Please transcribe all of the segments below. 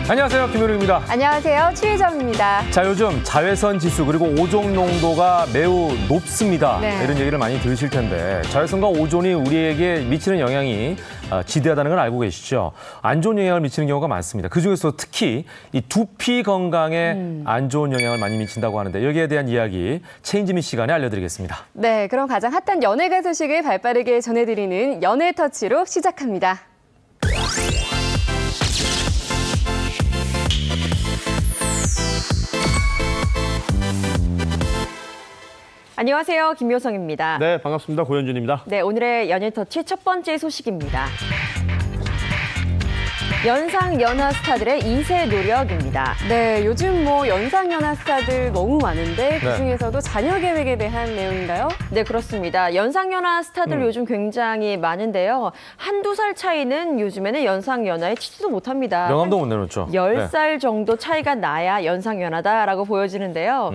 안녕하세요, 김효룡입니다. 안녕하세요, 최희정입니다. 자, 요즘 자외선 지수 그리고 오존 농도가 매우 높습니다. 네. 이런 얘기를 많이 들으실 텐데 자외선과 오존이 우리에게 미치는 영향이 지대하다는 걸 알고 계시죠? 안 좋은 영향을 미치는 경우가 많습니다. 그중에서 특히 이 두피 건강에 안 좋은 영향을 많이 미친다고 하는데 여기에 대한 이야기 체인지미 시간에 알려드리겠습니다. 네, 그럼 가장 핫한 연예계 소식을 발빠르게 전해드리는 연예 터치로 시작합니다. 안녕하세요, 김효성입니다. 네, 반갑습니다. 고현준입니다. 네, 오늘의 연예터치 첫 번째 소식입니다. 연상연하 스타들의 2세 노력입니다. 네, 요즘 연상연하 스타들 너무 많은데 그중에서도 자녀 계획에 대한 내용인가요? 네, 그렇습니다. 연상연하 스타들 요즘 굉장히 많은데요. 한두 살 차이는 요즘에는 연상연하에 치지도 못합니다. 명함도 못 내놓죠. 10살 정도 차이가 나야 연상연하다라고 보여지는데요.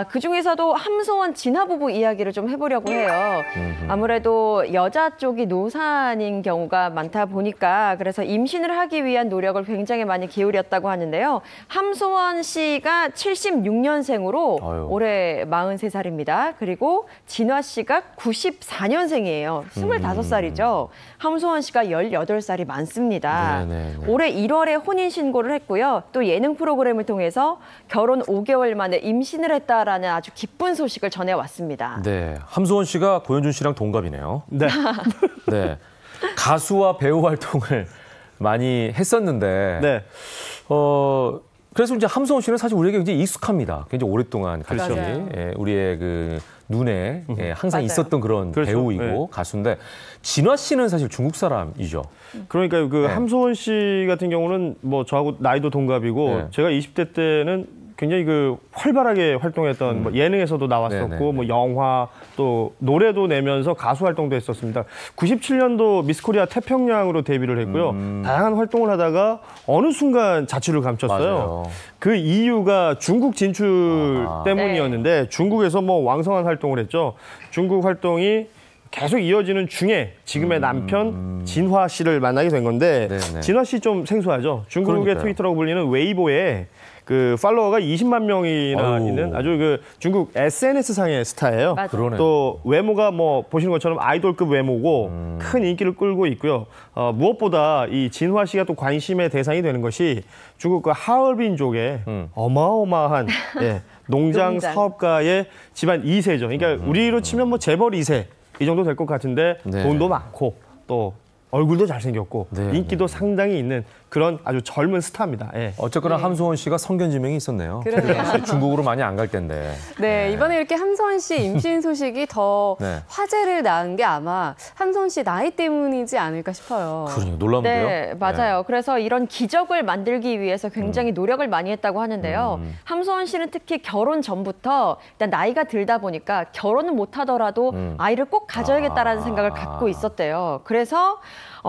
그중에서도 함소원, 진화 부부 이야기를 좀 해보려고 해요. 아무래도 여자 쪽이 노산인 경우가 많다 보니까 그래서 임신을 하기 위한 노력을 굉장히 많이 기울였다고 하는데요. 함소원 씨가 76년생으로 올해 43살입니다. 그리고 진화 씨가 94년생이에요. 25살이죠. 함소원 씨가 18살이 많습니다. 올해 1월에 혼인신고를 했고요. 또 예능 프로그램을 통해서 결혼 5개월 만에 임신을 했다라는 아주 기쁜 소식을 전해왔습니다. 네, 함소원 씨가 고현준 씨랑 동갑이네요. 네. 네, 가수와 배우 활동을 많이 했었는데, 네. 그래서 이제 함소원 씨는 사실 우리에게 굉장히 익숙합니다. 굉장히 오랫동안 같이 우리의 그 눈에 항상 있었던 그런 배우이고 가수인데, 진화 씨는 사실 중국 사람이죠. 그러니까 그 함소원 씨 같은 경우는 저하고 나이도 동갑이고 제가 20대 때는 굉장히 활발하게 활동했던 예능에서도 나왔었고 영화 또 노래도 내면서 가수 활동도 했었습니다. 97년도 미스코리아 태평양으로 데뷔를 했고요. 다양한 활동을 하다가 어느 순간 자취를 감췄어요. 맞아요. 그 이유가 중국 진출 때문이었는데 중국에서 왕성한 활동을 했죠. 중국 활동이 계속 이어지는 중에 지금의 남편 진화 씨를 만나게 된 건데 진화 씨 좀 생소하죠. 중국의 트위터라고 불리는 웨이보에 그 팔로워가 20만 명이나 있는 아주 중국 SNS상의 스타예요. 또 외모가 보시는 것처럼 아이돌급 외모고 큰 인기를 끌고 있고요. 무엇보다 이 진화 씨가 또 관심의 대상이 되는 것이 중국 그 하얼빈족의 어마어마한 농장 사업가의 집안 2세죠. 그러니까 우리로 치면 재벌 2세 이 정도 될 것 같은데 돈도 많고 또 얼굴도 잘생겼고 인기도 상당히 있는 그런 아주 젊은 스타입니다. 어쨌거나 함소원 씨가 성견지명이 있었네요. 중국으로 많이 안 갈 텐데. 네, 이번에 이렇게 함소원 씨 임신 소식이 더 화제를 낳은 게 아마 함소원 씨 나이 때문이지 않을까 싶어요. 그러니까 놀라운데요. 네, 맞아요. 그래서 이런 기적을 만들기 위해서 굉장히 노력을 많이 했다고 하는데요. 함소원 씨는 특히 결혼 전부터 일단 나이가 들다 보니까 결혼은 못 하더라도 아이를 꼭 가져야겠다라는 생각을 갖고 있었대요. 그래서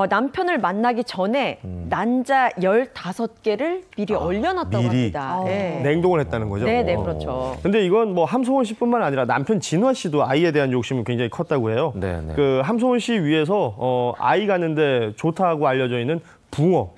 남편을 만나기 전에 난자 15개를 미리 얼려놨다고 합니다. 냉동을 했다는 거죠? 네, 그렇죠. 근데 이건 함소원 씨뿐만 아니라 남편 진화 씨도 아이에 대한 욕심은 굉장히 컸다고 해요. 그 함소원 씨 위해서 아이 갖는데 좋다고 알려져 있는 붕어,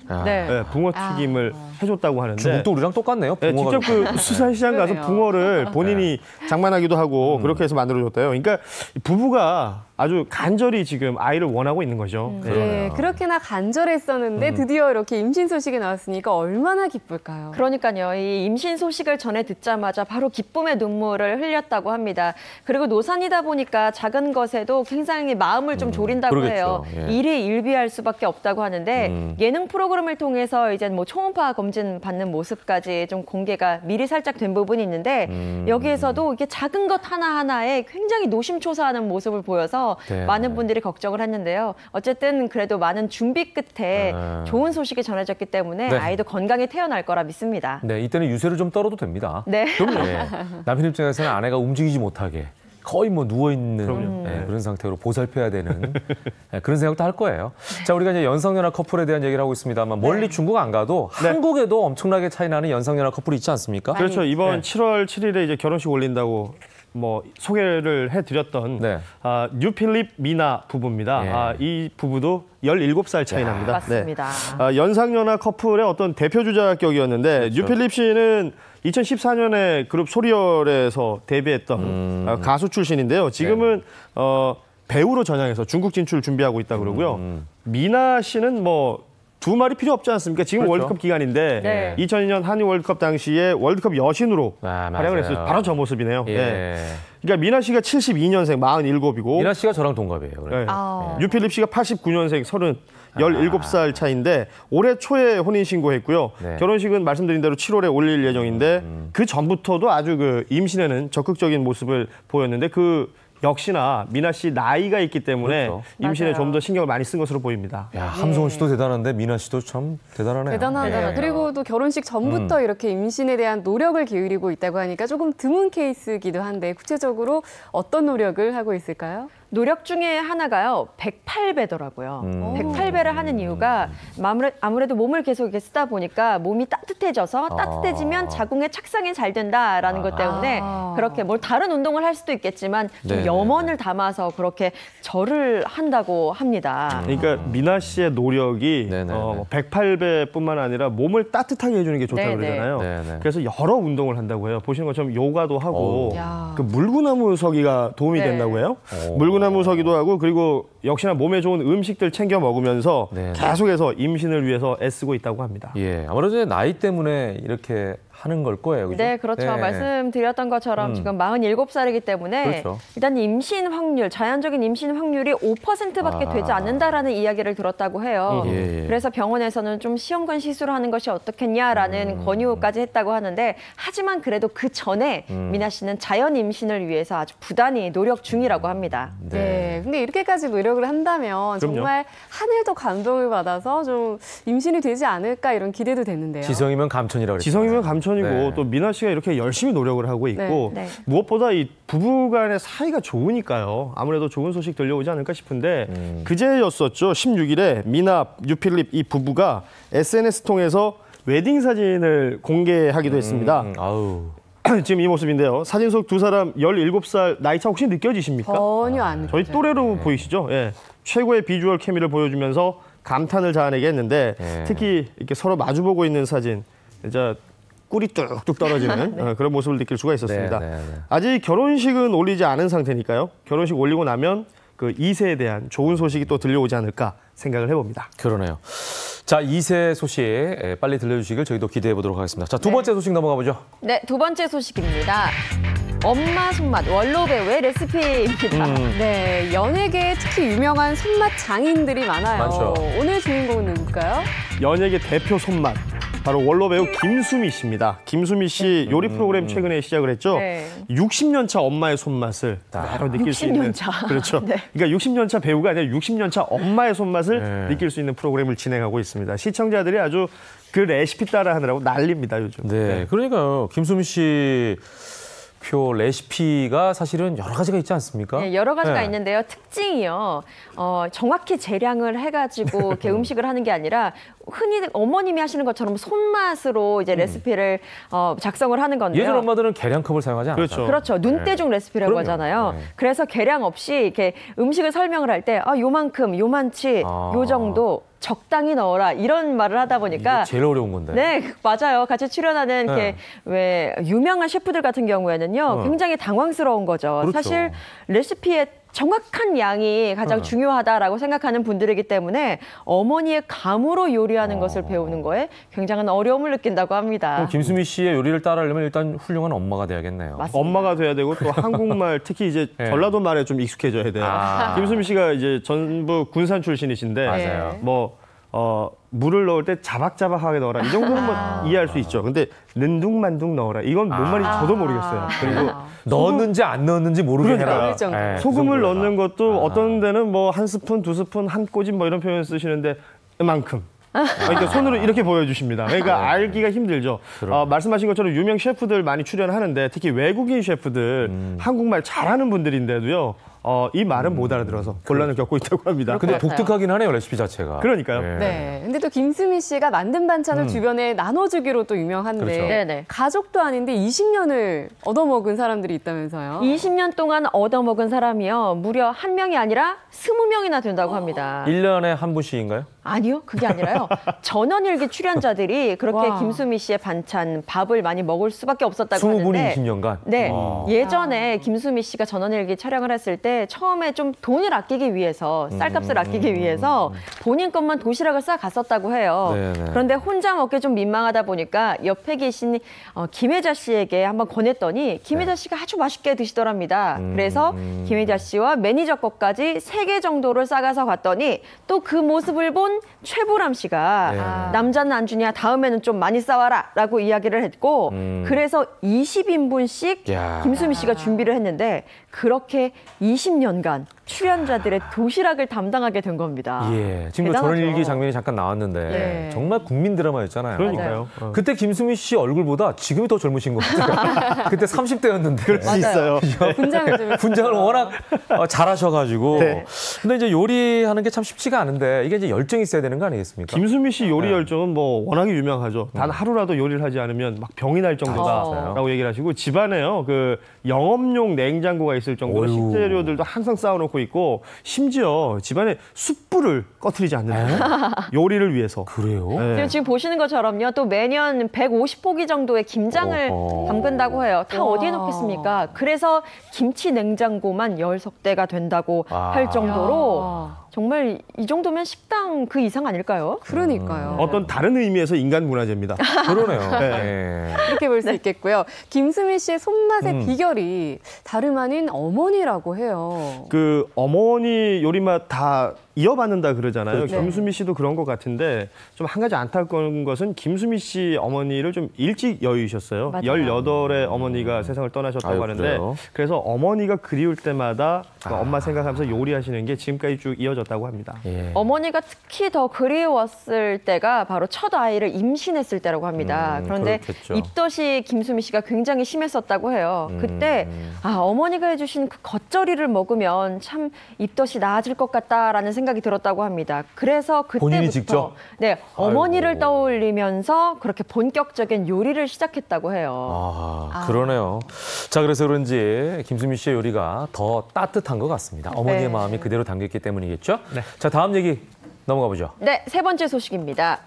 붕어 튀김을 해줬다고 하는데 중국도 우리랑 똑같네요. 직접 그 수산시장 가서 붕어를 본인이 장만하기도 하고 그렇게 해서 만들어줬대요. 그러니까 부부가 아주 간절히 지금 아이를 원하고 있는 거죠. 네, 그렇게나 간절했었는데 드디어 이렇게 임신 소식이 나왔으니까 얼마나 기쁠까요? 그러니까요. 이 임신 소식을 전해 듣자마자 바로 기쁨의 눈물을 흘렸다고 합니다. 그리고 노산이다 보니까 작은 것에도 굉장히 마음을 좀 졸인다고 해요. 일이 일비할 수밖에 없다고 하는데 예능 프로그램을 통해서 이제 초음파 검진 받는 모습까지 좀 공개가 미리 살짝 된 부분이 있는데 여기에서도 이게 작은 것 하나하나에 굉장히 노심초사하는 모습을 보여서 많은 분들이 걱정을 했는데요. 어쨌든 그래도 많은 준비 끝에 좋은 소식이 전해졌기 때문에 아이도 건강히 태어날 거라 믿습니다. 네, 이때는 유세를 좀 떨어도 됩니다. 네. 남편 입장에서는 아내가 움직이지 못하게 거의 뭐 누워있는 그럼요. 그런 상태로 보살펴야 되는 그런 생각도 할 거예요. 자, 우리가 이제 연상연하 커플에 대한 얘기를 하고 있습니다만 멀리 중국 안 가도 한국에도 엄청나게 차이 나는 연상연하 커플이 있지 않습니까? 그렇죠. 이번 7월 7일에 이제 결혼식 올린다고 뭐 소개를 해드렸던 뉴필립 미나 부부입니다. 이 부부도 17살 차이 납니다. 맞습니다. 연상연하 커플의 어떤 대표 주자격이었는데 그렇죠. 뉴필립 씨는 2014년에 그룹 소리얼에서 데뷔했던 가수 출신인데요. 지금은 배우로 전향해서 중국 진출 준비하고 있다 그러고요. 미나 씨는 뭐 두 말이 필요 없지 않습니까? 지금 그렇죠. 월드컵 기간인데 2002년 한일 월드컵 당시에 월드컵 여신으로 활약을 했어요. 바로 저 모습이네요. 그러니까 미나 씨가 72년생 47이고 미나 씨가 저랑 동갑이에요. 뉴필립 씨가 89년생 17살 차이인데 올해 초에 혼인신고했고요. 결혼식은 말씀드린 대로 7월에 올릴 예정인데 그 전부터도 아주 그 임신에는 적극적인 모습을 보였는데 역시나 미나 씨 나이가 있기 때문에 임신에 좀 더 신경을 많이 쓴 것으로 보입니다. 야, 함성훈 씨도 대단한데 미나 씨도 참 대단하네요. 대단하다. 그리고 또 결혼식 전부터 이렇게 임신에 대한 노력을 기울이고 있다고 하니까 조금 드문 케이스이기도 한데 구체적으로 어떤 노력을 하고 있을까요? 노력 중에 하나가요, 108배더라고요. 108배를 하는 이유가 아무래도 몸을 계속 이렇게 쓰다 보니까 몸이 따뜻해져서 따뜻해지면 자궁의 착상이 잘 된다라는 것 때문에 그렇게 뭘 다른 운동을 할 수도 있겠지만 좀 염원을 담아서 그렇게 절을 한다고 합니다. 그러니까 미나 씨의 노력이 108배뿐만 아니라 몸을 따뜻하게 해주는 게 좋다고 그러잖아요. 그래서 여러 운동을 한다고 해요. 보시는 것처럼 요가도 하고 그 물구나무 서기가 도움이 된다고 해요. 물구나무 서기도 하고 그리고 역시나 몸에 좋은 음식들 챙겨 먹으면서 계속해서 임신을 위해서 애쓰고 있다고 합니다. 아무래도 나이 때문에 이렇게 하는 걸 거예요. 그죠? 네, 그렇죠. 말씀드렸던 것처럼 지금 47살이기 때문에 일단 임신 확률, 자연적인 임신 확률이 5%밖에 되지 않는다라는 이야기를 들었다고 해요. 그래서 병원에서는 좀 시험관 시술하는 것이 어떻겠냐라는 권유까지 했다고 하는데 하지만 그래도 그 전에 미나 씨는 자연 임신을 위해서 아주 부단히 노력 중이라고 합니다. 근데 이렇게까지 노력을 한다면 정말 하늘도 감동을 받아서 좀 임신이 되지 않을까 이런 기대도 되는데요. 지성이면 감천이라고 그랬죠. 지성이면 감천이고 또 미나 씨가 이렇게 열심히 노력을 하고 있고 무엇보다 이 부부간의 사이가 좋으니까요. 아무래도 좋은 소식 들려오지 않을까 싶은데 그제였었죠. 16일에 미나, 뉴필립 이 부부가 SNS 통해서 웨딩 사진을 공개하기도 했습니다. 지금 이 모습인데요. 사진 속 두 사람 17살 나이차 혹시 느껴지십니까? 전혀 안 저희 또래로 보이시죠? 최고의 비주얼 케미를 보여주면서 감탄을 자아내게 했는데 특히 이렇게 서로 마주보고 있는 사진 진짜 꿀이 뚝뚝 떨어지는 그런 모습을 느낄 수가 있었습니다. 아직 결혼식은 올리지 않은 상태니까요. 결혼식 올리고 나면 그 2세에 대한 좋은 소식이 또 들려오지 않을까 생각을 해봅니다. 그러네요. 자, 2세 소식 빨리 들려주시길 저희도 기대해 보도록 하겠습니다. 자, 두 번째 소식 넘어가 보죠. 네, 두 번째 소식입니다. 엄마 손맛 원로 배우의 레시피입니다. 네, 연예계에 특히 유명한 손맛 장인들이 많아요. 많죠. 오늘 주인공은 누굴까요? 연예계 대표 손맛. 바로 원로 배우 김수미 씨입니다. 김수미 씨 요리 프로그램 최근에 시작을 했죠. 60년 차 엄마의 손맛을 바로 느낄 수 있는. 60년 차. 그렇죠. 그러니까 60년 차 배우가 아니라 60년 차 엄마의 손맛을 느낄 수 있는 프로그램을 진행하고 있습니다. 시청자들이 아주 그 레시피 따라 하느라고 난립니다, 요즘. 그러니까요. 김수미 씨 표 레시피가 사실은 여러 가지가 있지 않습니까? 네, 여러 가지가 있는데요. 특징이요. 정확히 재량을 해가지고 이렇게 음식을 하는 게 아니라 흔히 어머님이 하시는 것처럼 손맛으로 이제 레시피를 작성을 하는 건데요. 예전 엄마들은 계량컵을 사용하지 않았죠. 그렇죠. 눈대중 레시피라고 하잖아요. 그래서 계량 없이 이렇게 음식을 설명을 할 때 요만큼, 요만치, 요 정도 적당히 넣어라 이런 말을 하다 보니까 제일 어려운 건데. 네, 맞아요. 같이 출연하는 이렇게 왜 유명한 셰프들 같은 경우에는요, 굉장히 당황스러운 거죠. 사실 레시피에 정확한 양이 가장 중요하다라고 생각하는 분들이기 때문에 어머니의 감으로 요리하는 것을 배우는 거에 굉장한 어려움을 느낀다고 합니다. 김수미 씨의 요리를 따라하려면 일단 훌륭한 엄마가 돼야겠네요. 맞습니다. 엄마가 돼야 되고 또 한국말 특히 이제 전라도 말에 좀 익숙해져야 돼요. 김수미 씨가 이제 전북 군산 출신이신데 물을 넣을 때 자박자박하게 넣어라. 이 정도는 뭐 이해할 수 있죠. 근데 능둥만둥 넣어라. 이건 뭔 말인지 저도 모르겠어요. 그리고 넣었는지 안 넣었는지 모르게 해라. 소금을 넣는 것도 어떤 데는 뭐 한 스푼, 두 스푼, 한 꼬집 뭐 이런 표현 쓰시는데 이만큼. 그러니까 손으로 이렇게 보여주십니다. 그러니까 알기가 힘들죠. 말씀하신 것처럼 유명 셰프들 많이 출연하는데 특히 외국인 셰프들 한국말 잘하는 분들인데도요. 이 말은 못 알아들어서 곤란을 겪고 있다고 합니다. 근데 같아요. 독특하긴 하네요, 레시피 자체가. 그러니까요. 네. 근데 또 김수미 씨가 만든 반찬을 주변에 나눠주기로 또 유명한데 그렇죠. 네네. 가족도 아닌데 20년을 얻어먹은 사람들이 있다면서요? 20년 동안 얻어먹은 사람이요. 무려 1명이 아니라 20명이나 된다고 합니다. 1년에 한 분씩인가요? 아니요, 그게 아니라요. 전원일기 출연자들이 그렇게 와. 김수미 씨의 반찬, 밥을 많이 먹을 수밖에 없었다고 20분이 하는데 20년간? 네, 예전에 김수미 씨가 전원일기 촬영을 했을 때 처음에 좀 돈을 아끼기 위해서 쌀값을 아끼기 위해서 본인 것만 도시락을 싸 갔었다고 해요. 네네. 그런데 혼자 먹기 좀 민망하다 보니까 옆에 계신 김혜자 씨에게 한번 권했더니 김혜자 씨가 아주 맛있게 드시더랍니다. 그래서 김혜자 씨와 매니저 것까지 3개 정도를 싸가서 갔더니 또 그 모습을 본 최보람 씨가 네. 남자는 안 주냐 다음에는 좀 많이 싸와라 라고 이야기를 했고 그래서 20인분씩 야. 김수미 씨가 준비를 했는데 그렇게 20년간 출연자들의 도시락을 담당하게 된 겁니다. 예. 지금 대단하죠. 전원일기 장면이 잠깐 나왔는데 네. 정말 국민 드라마였잖아요. 그러니까요. 그때 김수미 씨 얼굴보다 지금이 더 젊으신 것 같아요. 그때 30대였는데. 그럴 수 있어요. 분장을 좀 분장을 워낙 잘하셔가지고. 네. 근데 이제 요리하는 게 참 쉽지가 않은데 이게 이제 열정이 있어야 되는 거 아니겠습니까? 김수미 씨 요리 네. 열정은 뭐 워낙에 유명하죠. 단 하루라도 요리를 하지 않으면 막 병이 날 맞아요. 정도다라고 얘기를 하시고 집안에요. 그 영업용 냉장고가 있을 정도로 어휴. 식재료들도 항상 쌓아놓고 있고 심지어 집안에 숯불을 꺼트리지 않는다. 요리를 위해서. 그래요? 네. 지금 보시는 것처럼요. 또 매년 150포기 정도의 김장을 어허. 담근다고 해요. 다 와. 어디에 넣겠습니까? 그래서 김치 냉장고만 10석대가 된다고 아. 할 정도로 야. 정말 이 정도면 식당 그 이상 아닐까요? 그러니까요. 어떤 다른 의미에서 인간 문화재입니다. 그러네요. 네. 예. 이렇게 볼 수 있겠고요. 김수미 씨의 손맛의 비결이 다름 아닌 어머니라고 해요. 그 어머니 요리맛 다 이어받는다 그러잖아요. 그렇죠. 김수미 씨도 그런 것 같은데 좀 한 가지 안타까운 것은 김수미 씨 어머니를 좀 일찍 여의셨어요. 맞아요. 18의 어머니가 세상을 떠나셨다고 아유, 하는데 그래요? 그래서 어머니가 그리울 때마다 그 엄마 생각하면서 요리하시는 게 지금까지 쭉 이어졌다고 합니다. 예. 어머니가 특히 더 그리웠을 때가 바로 첫 아이를 임신했을 때라고 합니다. 그런데 그렇겠죠. 입덧이 김수미 씨가 굉장히 심했었다고 해요. 그때 어머니가 해주신 그 겉절이를 먹으면 참 입덧이 나아질 것 같다라는 생각이 들었다고 합니다. 그래서 그때부터 본인이 직접? 네, 어머니를 아이고. 떠올리면서 그렇게 본격적인 요리를 시작했다고 해요. 아, 그러네요. 자, 그래서 그런지 김수미 씨의 요리가 더 따뜻한 것 같습니다. 어머니의 네. 마음이 그대로 담겼기 때문이겠죠? 자, 다음 얘기 넘어가 보죠. 네, 3번째 소식입니다.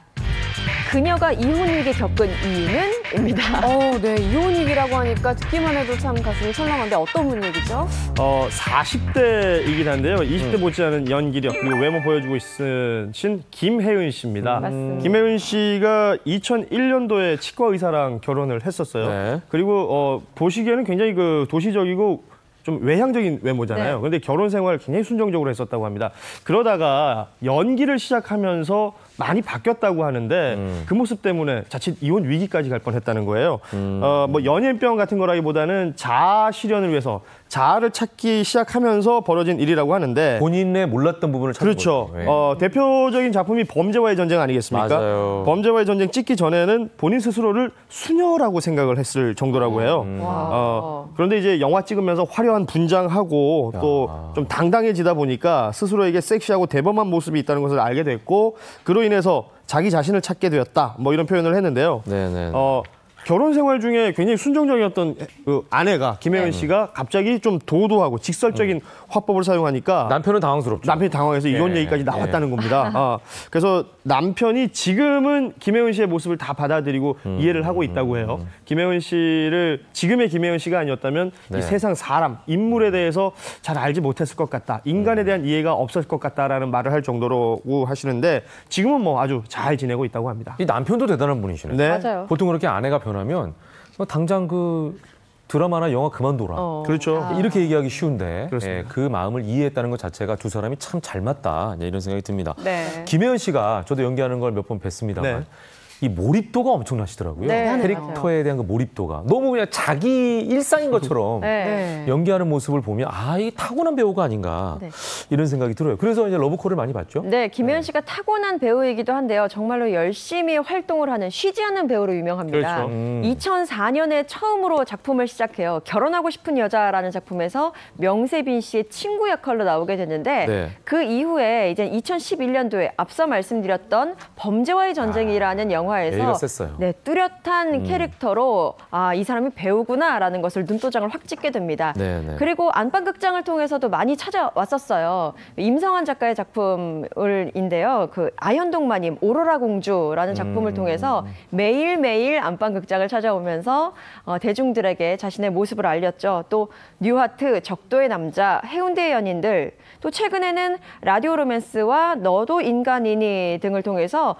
그녀가 이혼위기 겪은 이유는?입니다. 네. 이혼 위기라고 하니까 듣기만 해도 참 가슴이 철렁한데 어떤 분 얘기죠? 40대이긴 한데요. 20대 못지않은 연기력 그리고 외모 보여주고 있으신 김혜은 씨입니다. 맞습니다. 김혜은 씨가 2001년도에 치과 의사랑 결혼을 했었어요. 네. 그리고 보시기에는 굉장히 그 도시적이고 좀 외향적인 외모잖아요. 네. 그런데 결혼 생활 굉장히 순정적으로 했었다고 합니다. 그러다가 연기를 시작하면서 많이 바뀌었다고 하는데 그 모습 때문에 자칫 이혼 위기까지 갈 뻔했다는 거예요. 뭐 연예인병 같은 거라기보다는 자아 실현을 위해서 자아를 찾기 시작하면서 벌어진 일이라고 하는데 본인의 몰랐던 부분을 찾는 그렇죠. 거죠. 예. 대표적인 작품이 범죄와의 전쟁 아니겠습니까? 맞아요. 범죄와의 전쟁 찍기 전에는 본인 스스로를 수녀라고 생각을 했을 정도라고 해요. 그런데 이제 영화 찍으면서 화려한 분장하고 또 좀 당당해지다 보니까 스스로에게 섹시하고 대범한 모습이 있다는 것을 알게 됐고 그로 인해서 자기 자신을 찾게 되었다. 뭐 이런 표현을 했는데요. 네네. 결혼 생활 중에 굉장히 순정적이었던 그 아내가 김혜은 씨가 갑자기 좀 도도하고 직설적인 화법을 사용하니까 남편은 당황스럽죠. 남편이 당황해서 이혼 예, 얘기까지 나왔다는 겁니다. 그래서 남편이 지금은 김혜은 씨의 모습을 다 받아들이고 이해를 하고 있다고 해요. 김혜은 씨를 지금의 김혜은 씨가 아니었다면 네. 이 세상 사람, 인물에 대해서 잘 알지 못했을 것 같다. 인간에 대한 이해가 없었을 것 같다라는 말을 할 정도로 하시는데 지금은 뭐 아주 잘 지내고 있다고 합니다. 이 남편도 대단한 분이시네요. 네. 맞아요. 보통 그렇게 아내가 변하면 당장 그 드라마나 영화 그만둬라. 그렇죠. 이렇게 얘기하기 쉬운데 그렇습니다. 예, 그 마음을 이해했다는 것 자체가 두 사람이 참 잘 맞다 이런 생각이 듭니다. 네. 김혜은 씨가 저도 연기하는 걸 몇 번 뵀습니다만 네. 이 몰입도가 엄청나시더라고요. 네, 캐릭터에 대한 그 몰입도가 너무 그냥 자기 일상인 것처럼 네. 연기하는 모습을 보면 아, 이 타고난 배우가 아닌가 네. 이런 생각이 들어요. 그래서 이제 러브콜을 많이 봤죠. 네, 김혜연 씨가 타고난 배우이기도 한데요. 정말로 열심히 활동을 하는 쉬지 않는 배우로 유명합니다. 그렇죠. 2004년에 처음으로 작품을 시작해요. 결혼하고 싶은 여자라는 작품에서 명세빈 씨의 친구 역할로 나오게 됐는데 네. 그 이후에 이제 2011년도에 앞서 말씀드렸던 범죄와의 전쟁이라는 얘기가 영화에서 셌어요. 네, 뚜렷한 캐릭터로 아, 이 사람이 배우구나라는 것을 눈도장을 확 찍게 됩니다. 네, 네. 그리고 안방극장을 통해서도 많이 찾아왔었어요. 임성환 작가의 작품인데요. 그 아현동마님 오로라 공주라는 작품을 통해서 매일매일 안방극장을 찾아오면서 대중들에게 자신의 모습을 알렸죠. 또 뉴하트, 적도의 남자, 해운대의 연인들, 또 최근에는 라디오 로맨스와 너도 인간이니 등을 통해서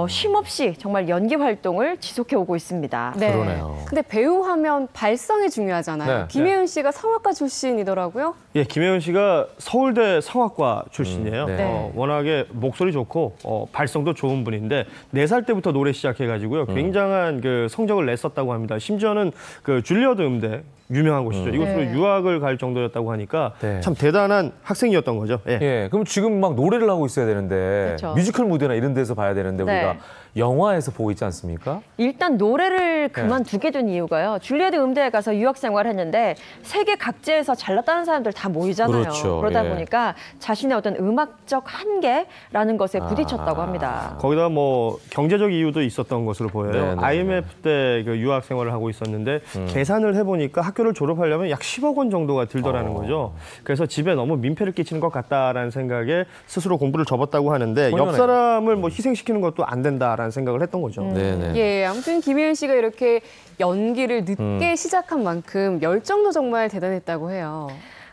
쉼없이 정말 연기 활동을 지속해 오고 있습니다. 네. 그러네요. 근데 배우 하면 발성이 중요하잖아요. 네. 김혜은 씨가 성악가 출신이더라고요. 예, 김혜연 씨가 서울대 성악과 출신이에요. 네. 워낙에 목소리 좋고 발성도 좋은 분인데 4살 때부터 노래 시작해가지고요. 굉장한 그 성적을 냈었다고 합니다. 심지어는 그 줄리어드 음대 유명한 곳이죠. 이곳으로 네. 유학을 갈 정도였다고 하니까 네. 참 대단한 학생이었던 거죠. 예. 예, 그럼 지금 막 노래를 하고 있어야 되는데 그렇죠. 뮤지컬 무대나 이런 데서 봐야 되는데 네. 우리가 영화에서 보고 있지 않습니까? 일단 노래를 그만두게 된 이유가요. 줄리어드 음대에 가서 유학 생활을 했는데 세계 각지에서 잘났다는 사람들 다 모이잖아요. 그렇죠. 그러다 예. 보니까 자신의 어떤 음악적 한계라는 것에 부딪혔다고 합니다. 거기다 뭐 경제적 이유도 있었던 것으로 보여요. 네, 네, IMF 때 그 유학 생활을 하고 있었는데 계산을 해보니까 학교를 졸업하려면 약 10억 원 정도가 들더라는 거죠. 그래서 집에 너무 민폐를 끼치는 것 같다라는 생각에 스스로 공부를 접었다고 하는데 훌륭해요. 옆 사람을 뭐 희생시키는 것도 안 된다라는 생각을 했던 거죠. 네네. 예, 아무튼 김혜은 씨가 이렇게 연기를 늦게 시작한 만큼 열정도 정말 대단했다고 해요.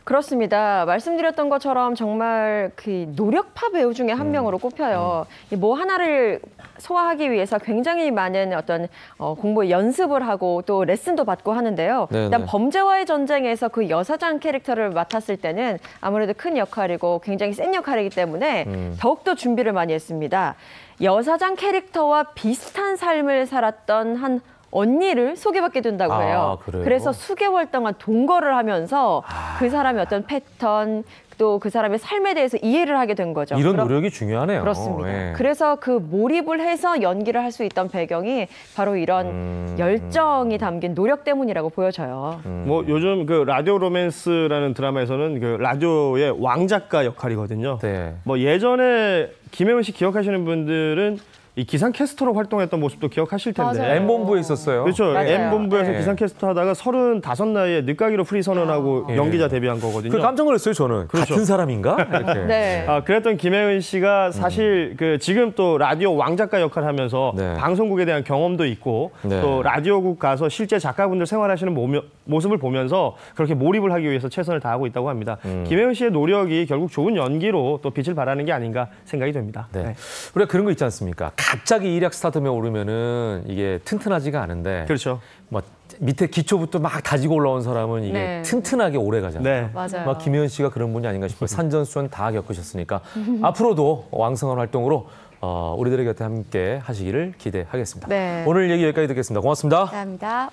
그렇습니다. 말씀드렸던 것처럼 정말 그 노력파 배우 중에 한 명으로 꼽혀요. 이뭐 하나를 소화하기 위해서 굉장히 많은 어떤 공부 연습을 하고 또 레슨도 받고 하는데요. 네네. 일단 범죄와의 전쟁에서 그 여사장 캐릭터를 맡았을 때는 아무래도 큰 역할이고 굉장히 센 역할이기 때문에 더욱더 준비를 많이 했습니다. 여사장 캐릭터와 비슷한 삶을 살았던 한 언니를 소개받게 된다고 해요. 그래요? 그래서 수개월 동안 동거를 하면서 그 사람의 어떤 패턴, 또 그 사람의 삶에 대해서 이해를 하게 된 거죠. 이런 노력이 중요하네요. 그렇습니다. 예. 그래서 그 몰입을 해서 연기를 할 수 있던 배경이 바로 이런 열정이 담긴 노력 때문이라고 보여져요. 뭐 요즘 그 라디오 로맨스라는 드라마에서는 그 라디오의 왕작가 역할이거든요. 네. 뭐 예전에 김혜은 씨 기억하시는 분들은 이 기상캐스터로 활동했던 모습도 기억하실 텐데. 맞아요. M본부에 있었어요. 그렇죠. 맞아요. M본부에서 네. 기상캐스터 하다가 35 나이에 늦가기로 프리 선언하고 연기자 데뷔한 거거든요. 그 깜짝 놀랐어요, 저는. 그렇죠. 같은 사람인가? 이렇게. 네. 그랬던 김혜은 씨가 사실 그 지금 또 라디오 왕작가 역할을 하면서 네. 방송국에 대한 경험도 있고 네. 또 라디오국 가서 실제 작가분들 생활하시는 모습을 보면서 그렇게 몰입을 하기 위해서 최선을 다하고 있다고 합니다. 김혜은 씨의 노력이 결국 좋은 연기로 또 빛을 발하는 게 아닌가 생각이 됩니다. 네. 네. 우리가 그런 거 있지 않습니까? 갑자기 일약 스타트에 오르면은 이게 튼튼하지가 않은데. 그렇죠. 뭐 밑에 기초부터 막 다지고 올라온 사람은 이게 네. 튼튼하게 오래 가잖아요. 네. 맞아요. 막 김혜은 씨가 그런 분이 아닌가 싶어요. 산전수전 다 겪으셨으니까 앞으로도 왕성한 활동으로 우리들의 곁에 함께 하시기를 기대하겠습니다. 네. 오늘 얘기 여기까지 듣겠습니다. 고맙습니다. 감사합니다.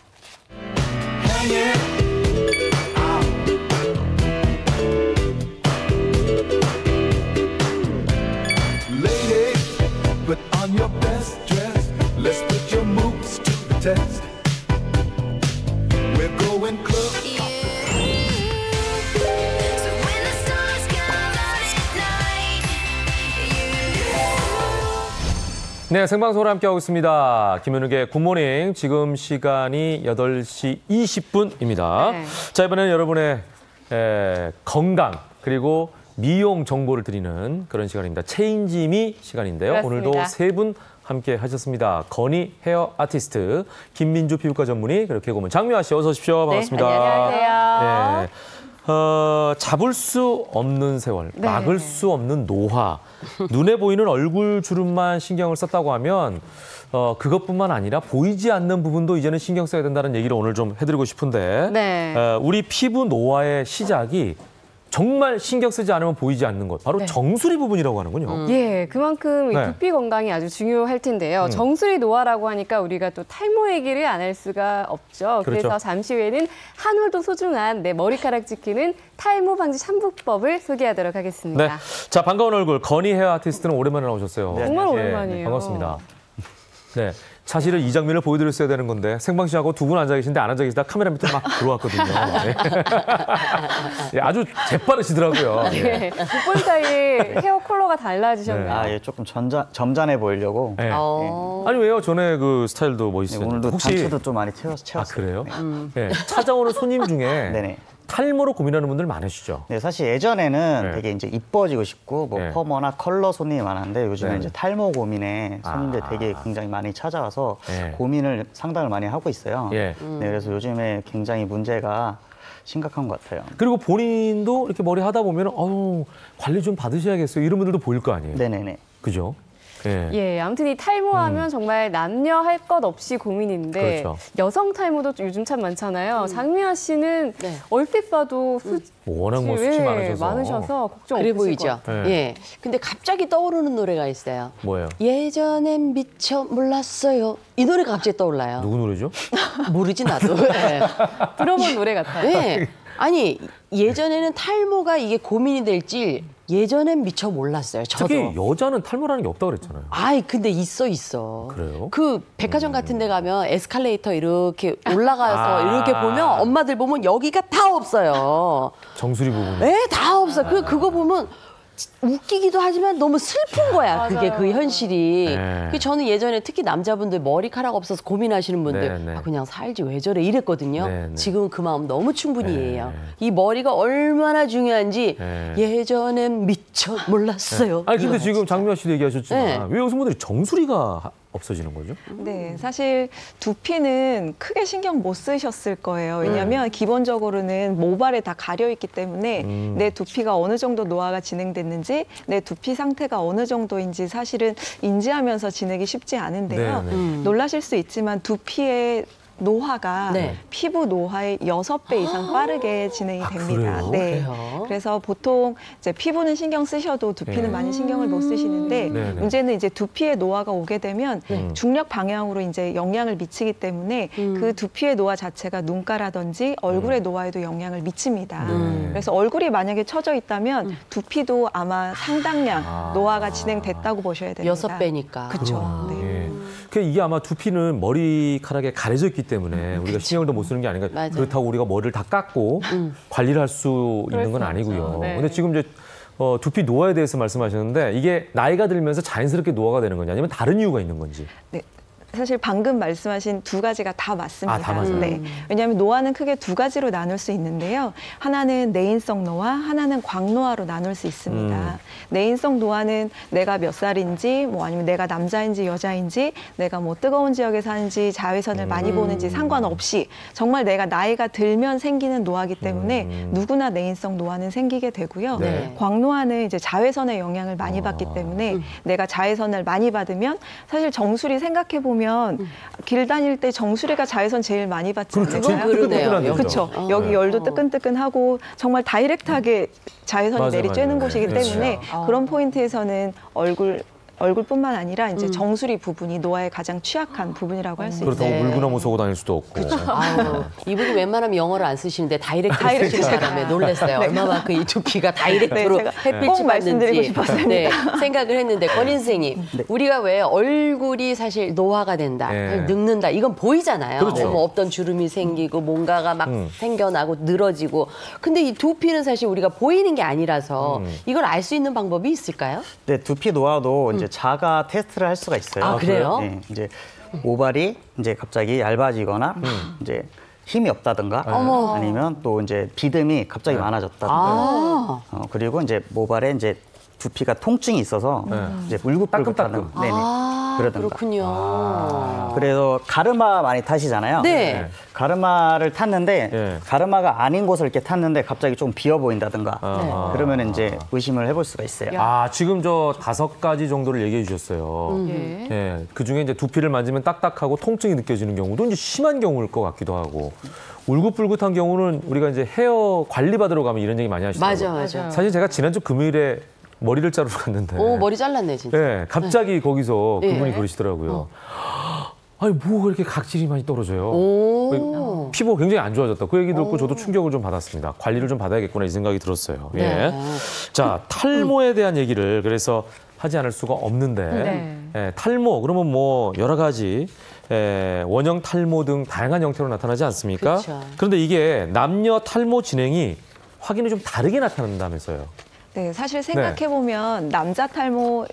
Lady, put on your best dress. Let's put your moves to the test. We're going club. So when the stars come out at night, 네, 생방송으로 함께하고 있습니다. 김현욱의 굿모닝. 지금 시간이 8시 20분입니다. 네. 자, 이번에는 여러분의 건강 그리고 미용 정보를 드리는 그런 시간입니다. 체인지미 시간인데요. 그렇습니다. 오늘도 세 분 함께 하셨습니다. 건희 헤어 아티스트, 김민주 피부과 전문의, 그리고 개그우먼 장미화 씨 어서 오십시오. 반갑습니다. 안녕하세요. 네. 잡을 수 없는 세월, 네. 막을 수 없는 노화, 눈에 보이는 얼굴 주름만 신경을 썼다고 하면 그것뿐만 아니라 보이지 않는 부분도 이제는 신경 써야 된다는 얘기를 오늘 좀 해드리고 싶은데 네. 우리 피부 노화의 시작이 정말 신경 쓰지 않으면 보이지 않는 것, 바로 네. 정수리 부분이라고 하는군요. 예, 그만큼 이 네. 두피 건강이 아주 중요할 텐데요. 정수리 노화라고 하니까 우리가 또 탈모 얘기를 안 할 수가 없죠. 그렇죠. 그래서 잠시 후에는 한 올도 소중한 내 머리카락 지키는 탈모 방지 샴푸법을 소개하도록 하겠습니다. 네. 자, 반가운 얼굴, 건희 헤어 아티스트는 오랜만에 나오셨어요. 정말 예, 오랜만이에요. 반갑습니다. 네. 사실은 이 장면을 보여드렸어야 되는 건데 생방송하고 두 분 앉아 계신데 안 앉아 계시다 카메라 밑에 막 들어왔거든요. 네. 예, 아주 재빠르시더라고요. 예. 네, 6분 사이에 헤어 컬러가 달라지셨네요. 아, 예, 조금 점잖해 보이려고. 예. 어. 아니 왜요? 전에 그 스타일도 네, 멋있었는데 오늘도 혹시 단추도 좀 많이 채웠어요. 아 그래요? 예. 찾아오는 손님 중에 네네. 탈모로 고민하는 분들 많으시죠? 네, 사실 예전에는 네. 되게 이제 이뻐지고 싶고 뭐 네. 퍼머나 컬러 손님이 많았는데 요즘에 네. 이제 탈모 고민에 손님들 아. 되게 굉장히 많이 찾아와서 네. 고민을 상담을 많이 하고 있어요. 예. 네, 그래서 요즘에 굉장히 문제가 심각한 것 같아요. 그리고 본인도 이렇게 머리 하다 보면 관리 좀 받으셔야겠어요. 이런 분들도 보일 거 아니에요. 네네네. 그죠? 예. 예, 아무튼 이 탈모하면 정말 남녀 할 것 없이 고민인데 그렇죠. 여성 탈모도 요즘 참 많잖아요. 장미아 씨는 네. 얼핏 봐도 워낙 뭐 숱이 많으셔서. 걱정 그래 없으실 것 보이죠? 같아요. 네. 예. 근데 갑자기 떠오르는 노래가 있어요. 뭐예요? 예전엔 미처 몰랐어요. 이 노래가 갑자기 떠올라요. 누구 노래죠? 모르지 나도. 예. 들어본 노래 같아요. 네. 아니 예전에는 탈모가 이게 고민이 될지 예전엔 미처 몰랐어요. 저도. 특히 여자는 탈모라는 게 없다고 그랬잖아요. 아이 근데 있어. 그래요? 그 백화점 같은 데 가면 에스컬레이터 이렇게 올라가서 아. 이렇게 보면 엄마들 보면 여기가 다 없어요. 정수리 부분. 네, 다 없어. 그거 보면 웃기기도 하지만 너무 슬픈 거야. 그게 맞아요. 그 현실이. 네. 그 저는 예전에 특히 남자분들 머리카락 없어서 고민하시는 분들 네, 네. 아, 그냥 살지 왜 저래 이랬거든요. 네, 네. 지금은 그 마음 너무 충분히 네. 이해해요. 이 머리가 얼마나 중요한지 네. 예전엔 미처 몰랐어요. 아니 근데 지금 장미아 씨도 얘기하셨지만 네. 왜 여성분들이 정수리가 없어지는 거죠? 네, 사실 두피는 크게 신경 못 쓰셨을 거예요. 왜냐하면 기본적으로는 모발에 다 가려 있기 때문에 내 두피가 어느 정도 노화가 진행됐는지 내 두피 상태가 어느 정도인지 사실은 인지하면서 지내기 쉽지 않은데요. 네, 네. 놀라실 수 있지만 두피의 노화가 네. 피부 노화의 6배 이상 빠르게 진행이 됩니다. 그래요? 네. 그래요? 그래서 보통 이제 피부는 신경 쓰셔도 두피는 네. 많이 신경을 못 쓰시는데 네, 네. 문제는 이제 두피의 노화가 오게 되면 중력 방향으로 이제 영향을 미치기 때문에 그 두피의 노화 자체가 눈가라든지 얼굴의 노화에도 영향을 미칩니다. 네. 그래서 얼굴이 만약에 처져 있다면 두피도 아마 상당량 노화가 진행됐다고 보셔야 됩니다. 6배니까. 그렇죠. 네. 예. 그러니까 이게 아마 두피는 머리카락에 가려져 있기 때문에 우리가 신경을 더 못 쓰는 게 아닌가. 맞아요. 그렇다고 우리가 머리를 다 깎고 관리를 할 수 있는 건 아니고요. 네. 근데 지금 이제 두피 노화에 대해서 말씀하셨는데 이게 나이가 들면서 자연스럽게 노화가 되는 건지 아니면 다른 이유가 있는 건지. 네. 사실 방금 말씀하신 두 가지가 다 맞습니다. 아, 다 맞아요? 네. 왜냐하면 노화는 크게 두 가지로 나눌 수 있는데요. 하나는 내인성 노화, 하나는 광노화로 나눌 수 있습니다. 내인성 노화는 내가 몇 살인지, 뭐 아니면 내가 남자인지 여자인지, 내가 뭐 뜨거운 지역에 사는지, 자외선을 많이 보는지 상관없이 정말 내가 나이가 들면 생기는 노화이기 때문에 누구나 내인성 노화는 생기게 되고요. 네. 광노화는 이제 자외선의 영향을 많이 받기 때문에 내가 자외선을 많이 받으면 사실 정수리 생각해 보면 길 다닐 때 정수리가 자외선 제일 많이 받지 그렇죠. 않을까요? 그건 그러네요. 그렇죠. 여기 열도 뜨끈뜨끈하고 정말 다이렉트하게 자외선이 맞아요, 내리쬐는 맞아요. 곳이기 그렇죠. 때문에 그런 포인트에서는 얼굴뿐만 아니라 이제 정수리 부분이 노화에 가장 취약한 부분이라고 할 수 있어요. 그렇다고 네. 물구나무 서고 다닐 수도 없고. 아유, 이분이 웬만하면 영어를 안 쓰시는데 다이렉트 쓰시는 바람에 놀랐어요. 얼마만큼 이 두피가 다이렉트로 네, 제가 햇빛이 꼭 말씀드리고 받는지 싶었습니다. 네, 생각을 했는데 권인 선생님, 우리가 왜 얼굴이 사실 노화가 된다, 네. 늙는다 이건 보이잖아요. 그렇죠. 뭐 없던 주름이 생기고 뭔가가 막 생겨나고 늘어지고. 근데 이 두피는 사실 우리가 보이는 게 아니라서 이걸 알 수 있는 방법이 있을까요? 네, 두피 노화도 이제 자가 테스트를 할 수가 있어요. 아, 그래요? 네, 이제 모발이 이제 갑자기 얇아지거나 이제 힘이 없다든가 아니면 또 이제 비듬이 갑자기 많아졌다든가 아, 그리고 이제 모발에 이제 두피가 통증이 있어서 이제 울긋불긋하는 따끔따끔. 네네. 그러던가. 그렇군요. 그래서 가르마 많이 타시잖아요. 네. 가르마를 탔는데 네. 가르마가 아닌 곳을 이렇게 탔는데 갑자기 좀 비어 보인다든가 그러면 이제 의심을 해볼 수가 있어요. 아, 지금 저 5가지 정도를 얘기해 주셨어요. 예. 그 중에 이제 두피를 만지면 딱딱하고 통증이 느껴지는 경우도 이제 심한 경우일 것 같기도 하고, 울긋불긋한 경우는 우리가 이제 헤어 관리 받으러 가면 이런 얘기 많이 하시더라고요. 맞아. 사실 제가 지난주 금요일에 머리를 자르러 갔는데, 머리 잘랐네, 진짜. 예, 갑자기 거기서 그분이 예. 그러시더라고요. 아니, 뭐가 이렇게 각질이 많이 떨어져요? 오. 피부가 굉장히 안 좋아졌다. 그 얘기 듣고 저도 충격을 좀 받았습니다. 관리를 좀 받아야겠구나 이 생각이 들었어요. 예. 네. 자, 탈모에 대한 얘기를 그래서 하지 않을 수가 없는데, 예, 탈모 그러면 뭐 여러 가지 원형 탈모 등 다양한 형태로 나타나지 않습니까? 그렇죠. 그런데 이게 남녀 탈모 진행이 확인이 좀 다르게 나타난다면서요. 네, 사실 생각해보면 남자 탈모,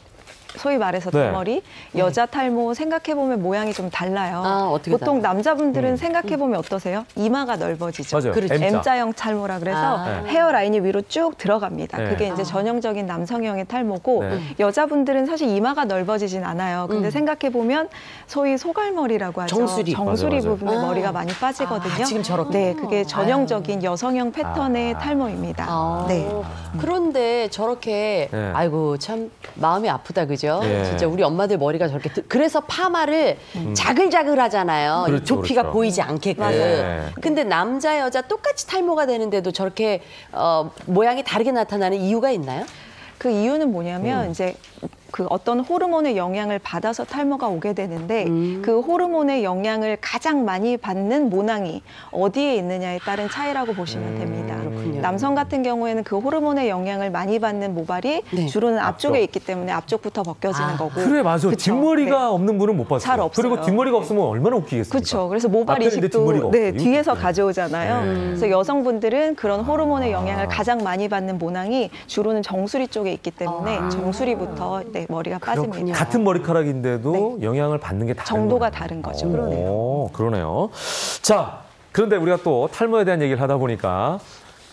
소위 말해서 네. 대머리, 여자 탈모 생각해보면 모양이 좀 달라요. 아, 어떻게 보통 달라요? 남자분들은 생각해보면 어떠세요? 이마가 넓어지죠. 맞아요. 그렇죠. M자형 탈모라 그래서 아. 헤어라인이 위로 쭉 들어갑니다. 네. 그게 이제 전형적인 남성형의 탈모고, 네. 여자분들은 사실 이마가 넓어지진 않아요. 근데 생각해보면 소위 소갈머리라고 하죠. 정수리. 정수리 맞아요. 부분에 머리가 많이 빠지거든요. 아, 지금 저렇게? 네, 그게 전형적인 여성형 패턴의 탈모입니다. 아, 네. 그런데 저렇게 네. 아이고 참 마음이 아프다 그죠? 네. 진짜 우리 엄마들 머리가 저렇게 그래서 파마를 자글자글 하잖아요. 그렇죠, 두피가 그렇죠. 보이지 않게끔. 네. 근데 남자 여자 똑같이 탈모가 되는데도 저렇게 모양이 다르게 나타나는 이유가 있나요? 그 이유는 뭐냐면 이제 그 어떤 호르몬의 영향을 받아서 탈모가 오게 되는데 그 호르몬의 영향을 가장 많이 받는 모낭이 어디에 있느냐에 따른 차이라고 보시면 됩니다. 그렇군요. 남성 같은 경우에는 그 호르몬의 영향을 많이 받는 모발이 네. 주로는 앞쪽에 있기 때문에 앞쪽부터 벗겨지는 거고. 그래, 맞아. 그쵸? 뒷머리가 네. 없는 분은 못 봤어요. 잘 없어요. 그리고 뒷머리가 없으면 얼마나 웃기겠습니까? 그렇죠. 그래서 모발 앞에는 있는데 뒷머리가 이식도 네, 없고. 뒤에서 네. 가져오잖아요. 그래서 여성분들은 그런 호르몬의 영향을 가장 많이 받는 모낭이 주로는 정수리 쪽에 있기 때문에 정수리부터 네, 머리가 빠집니다. 같은 머리카락인데도 영향을 받는 게 다른 정도가 거네요. 다른 거죠. 그러네요. 자, 그런데 우리가 또 탈모에 대한 얘기를 하다 보니까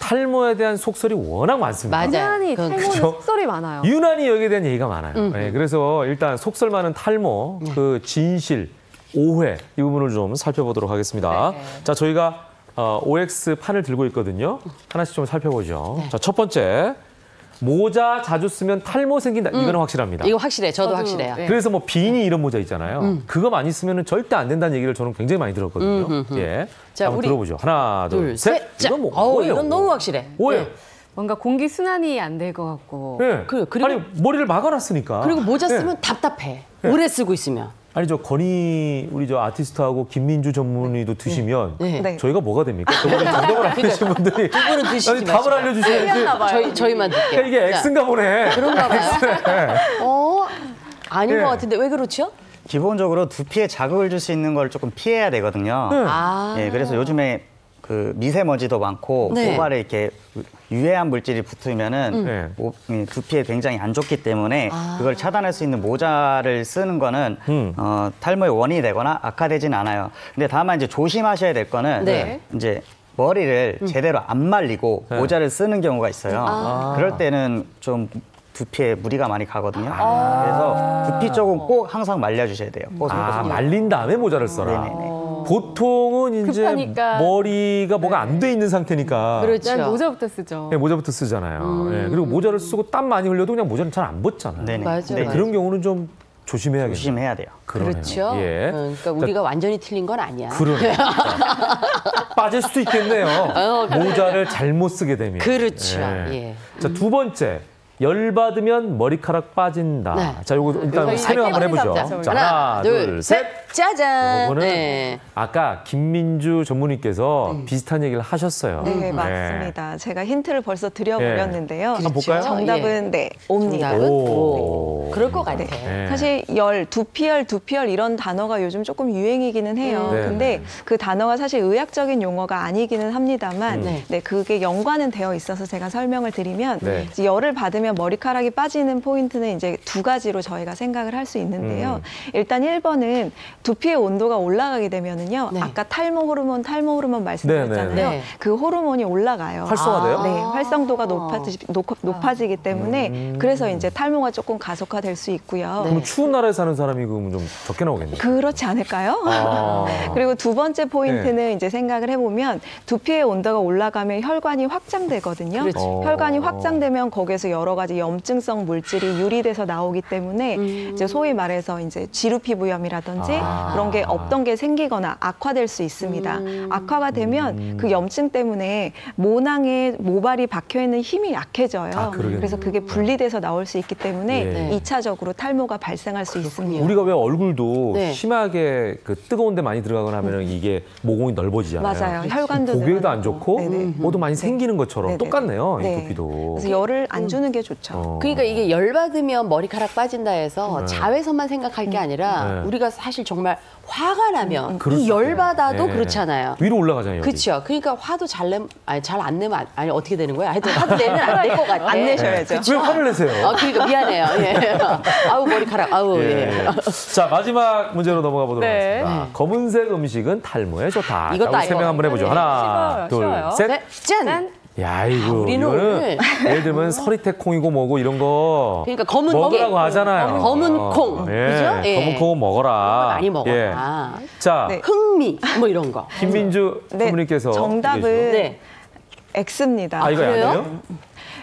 탈모에 대한 속설이 워낙 많습니다. 맞아요. 유난히 탈모는 그죠? 속설이 많아요. 유난히 여기에 대한 얘기가 많아요. 네, 그래서 일단 속설 많은 탈모, 그 진실, 오해 이 부분을 좀 살펴보도록 하겠습니다. 자, 저희가 OX 판을 들고 있거든요. 하나씩 좀 살펴보죠. 자, 첫 번째. 모자 자주 쓰면 탈모 생긴다. 이거는 확실합니다. 이거 확실해. 저도 확실해요. 네. 그래서 뭐 비니 이런 모자 있잖아요. 그거 많이 쓰면 절대 안 된다는 얘기를 저는 굉장히 많이 들었거든요. 예. 자, 한번 우리 들어보죠. 하나, 둘, 셋. 자, 이건 뭐 어우, 뭐예요? 이건 너무 확실해. 뭐예요? 네. 뭔가 공기 순환이 안 될 것 같고. 예. 그리고- 아니 머리를 막아놨으니까. 그리고 모자 예. 쓰면 답답해. 오래 쓰고 있으면. 아니 저 건희 우리 저 아티스트하고 김민주 전문의도 드시면 네. 네. 저희가 뭐가 됩니까? 저번에 정답을 알려주신 분들이 두 분은 드시지 아니, 답을 마시고. 알려주셔야지. 저희만 듣게요. 이게 X인가 보네. 그런가 봐요. 아닌 예. 것 같은데 왜 그렇죠? 기본적으로 두피에 자극을 줄 수 있는 걸 조금 피해야 되거든요. 아. 예, 그래서 요즘에 그 미세먼지도 많고 네. 모발에 이렇게 유해한 물질이 붙으면은 네. 두피에 굉장히 안 좋기 때문에 그걸 차단할 수 있는 모자를 쓰는 거는 탈모의 원인이 되거나 악화되지는 않아요. 근데 다만 이제 조심하셔야 될 거는 네. 이제 머리를 제대로 안 말리고 네. 모자를 쓰는 경우가 있어요. 그럴 때는 좀 두피에 무리가 많이 가거든요. 그래서 두피 쪽은 꼭 항상 말려주셔야 돼요. 뽀송뽀송. 말린 다음에 모자를 써라. 네네네. 보통은 이제 급하니까. 머리가 뭐가 안 돼 있는 상태니까 그렇죠. 난 모자부터 쓰죠. 네, 모자부터 쓰잖아요. 예, 그리고 모자를 쓰고 땀 많이 흘려도 그냥 모자는 잘 안 벗잖아요. 네네. 맞아요. 네, 맞아요. 그런 경우는 좀 조심해야겠네요. 조심해야 돼요. 그러네요. 그렇죠. 예. 그러니까 우리가 완전히 틀린 건 아니야. 그러네. 빠질 수도 있겠네요. 모자를 잘못 쓰게 되면. 그렇죠. 예. 자, 두 번째. 열 받으면 머리카락 빠진다. 네. 자, 요거 일단 저희 설명 한번 해보죠. 짧게 자, 하나, 둘, 셋. 짜잔. 요거는 네. 아까 김민주 전문의께서 비슷한 얘기를 하셨어요. 네, 맞습니다. 제가 힌트를 벌써 드려버렸는데요. 한번 볼까요? 정답은 네, 옵니다. 정답은 오. 그럴 것 같아. 네. 사실 두피열 이런 단어가 요즘 조금 유행이기는 해요. 네. 근데 그 단어가 사실 의학적인 용어가 아니기는 합니다만 네. 네, 그게 연관은 되어 있어서 제가 설명을 드리면 네. 열을 받으면 그러면 머리카락이 빠지는 포인트는 이제 두 가지로 저희가 생각을 할 수 있는데요. 일단 1번은 두피의 온도가 올라가게 되면은요. 네. 아까 탈모 호르몬 말씀드렸잖아요. 네. 그 호르몬이 올라가요. 활성화돼요? 네, 활성도가 높아지기 때문에 그래서 이제 탈모가 조금 가속화될 수 있고요. 그럼 추운 나라에 사는 사람이 그러면 좀 적게 나오겠네요. 그렇지 않을까요? 그리고 두 번째 포인트는 이제 생각을 해보면 두피의 온도가 올라가면 혈관이 확장되거든요. 그렇죠. 혈관이 확장되면 거기에서 여러 가지 염증성 물질이 유리돼서 나오기 때문에 이제 소위 말해서 이제 지루 피부염이라든지 그런 게 없던 게 생기거나 악화될 수 있습니다. 악화가 되면 그 염증 때문에 모낭에 모발이 박혀 있는 힘이 약해져요. 그러겠네요. 그래서 그게 분리돼서 나올 수 있기 때문에 네. 이 2차적으로 탈모가 발생할 수 있습니다. 우리가 왜 얼굴도 네. 심하게 그 뜨거운 데 많이 들어가거나 하면 이게 모공이 넓어지잖아요. 맞아요. 혈관도 보기에도 안 늘어나고. 좋고 네네. 뭐도 많이 생기는 것처럼 네네. 똑같네요. 이 네. 두피도. 그래서 열을 안 주는 게 좋죠. 그러니까 이게 열받으면 머리카락 빠진다 해서 자외선만 생각할 게 아니라 네. 우리가 사실 정말 화가 나면 그럴 이 수 있어요. 열받아도 네. 그렇잖아요. 위로 올라가잖아요. 여기. 그렇죠. 그러니까 화도 잘 안 내면 아니 어떻게 되는 거야? 하여튼 화도 내면 안 될 것 같아. 안 내셔야죠. 왜 화를 내세요? 그러니까 미안해요. 예. 아우 머리카락. 아우 예. 자, 마지막 문제로 넘어가 보도록 네. 하겠습니다. 검은색 음식은 탈모에 좋다. 이것도 자, 우리 알고. 세명 한번 해보죠. 하나, 쉬워요, 둘, 쉬워요. 셋. 네. 짠. 야, 이거 우리는 이거는 오늘 예를 들면 서리태콩이고 뭐고 이런 거 그러니까 검은 먹으라고 콩이- 하잖아요. 검은 콩. 예, 그죠? 예. 검은 콩은 먹어라. 많이 먹어라. 예. 자, 네. 흥미 뭐 이런 거. 김민주 네, 부모님께서 정답은 네. X입니다. 아, 이거 그래요? 아니에요?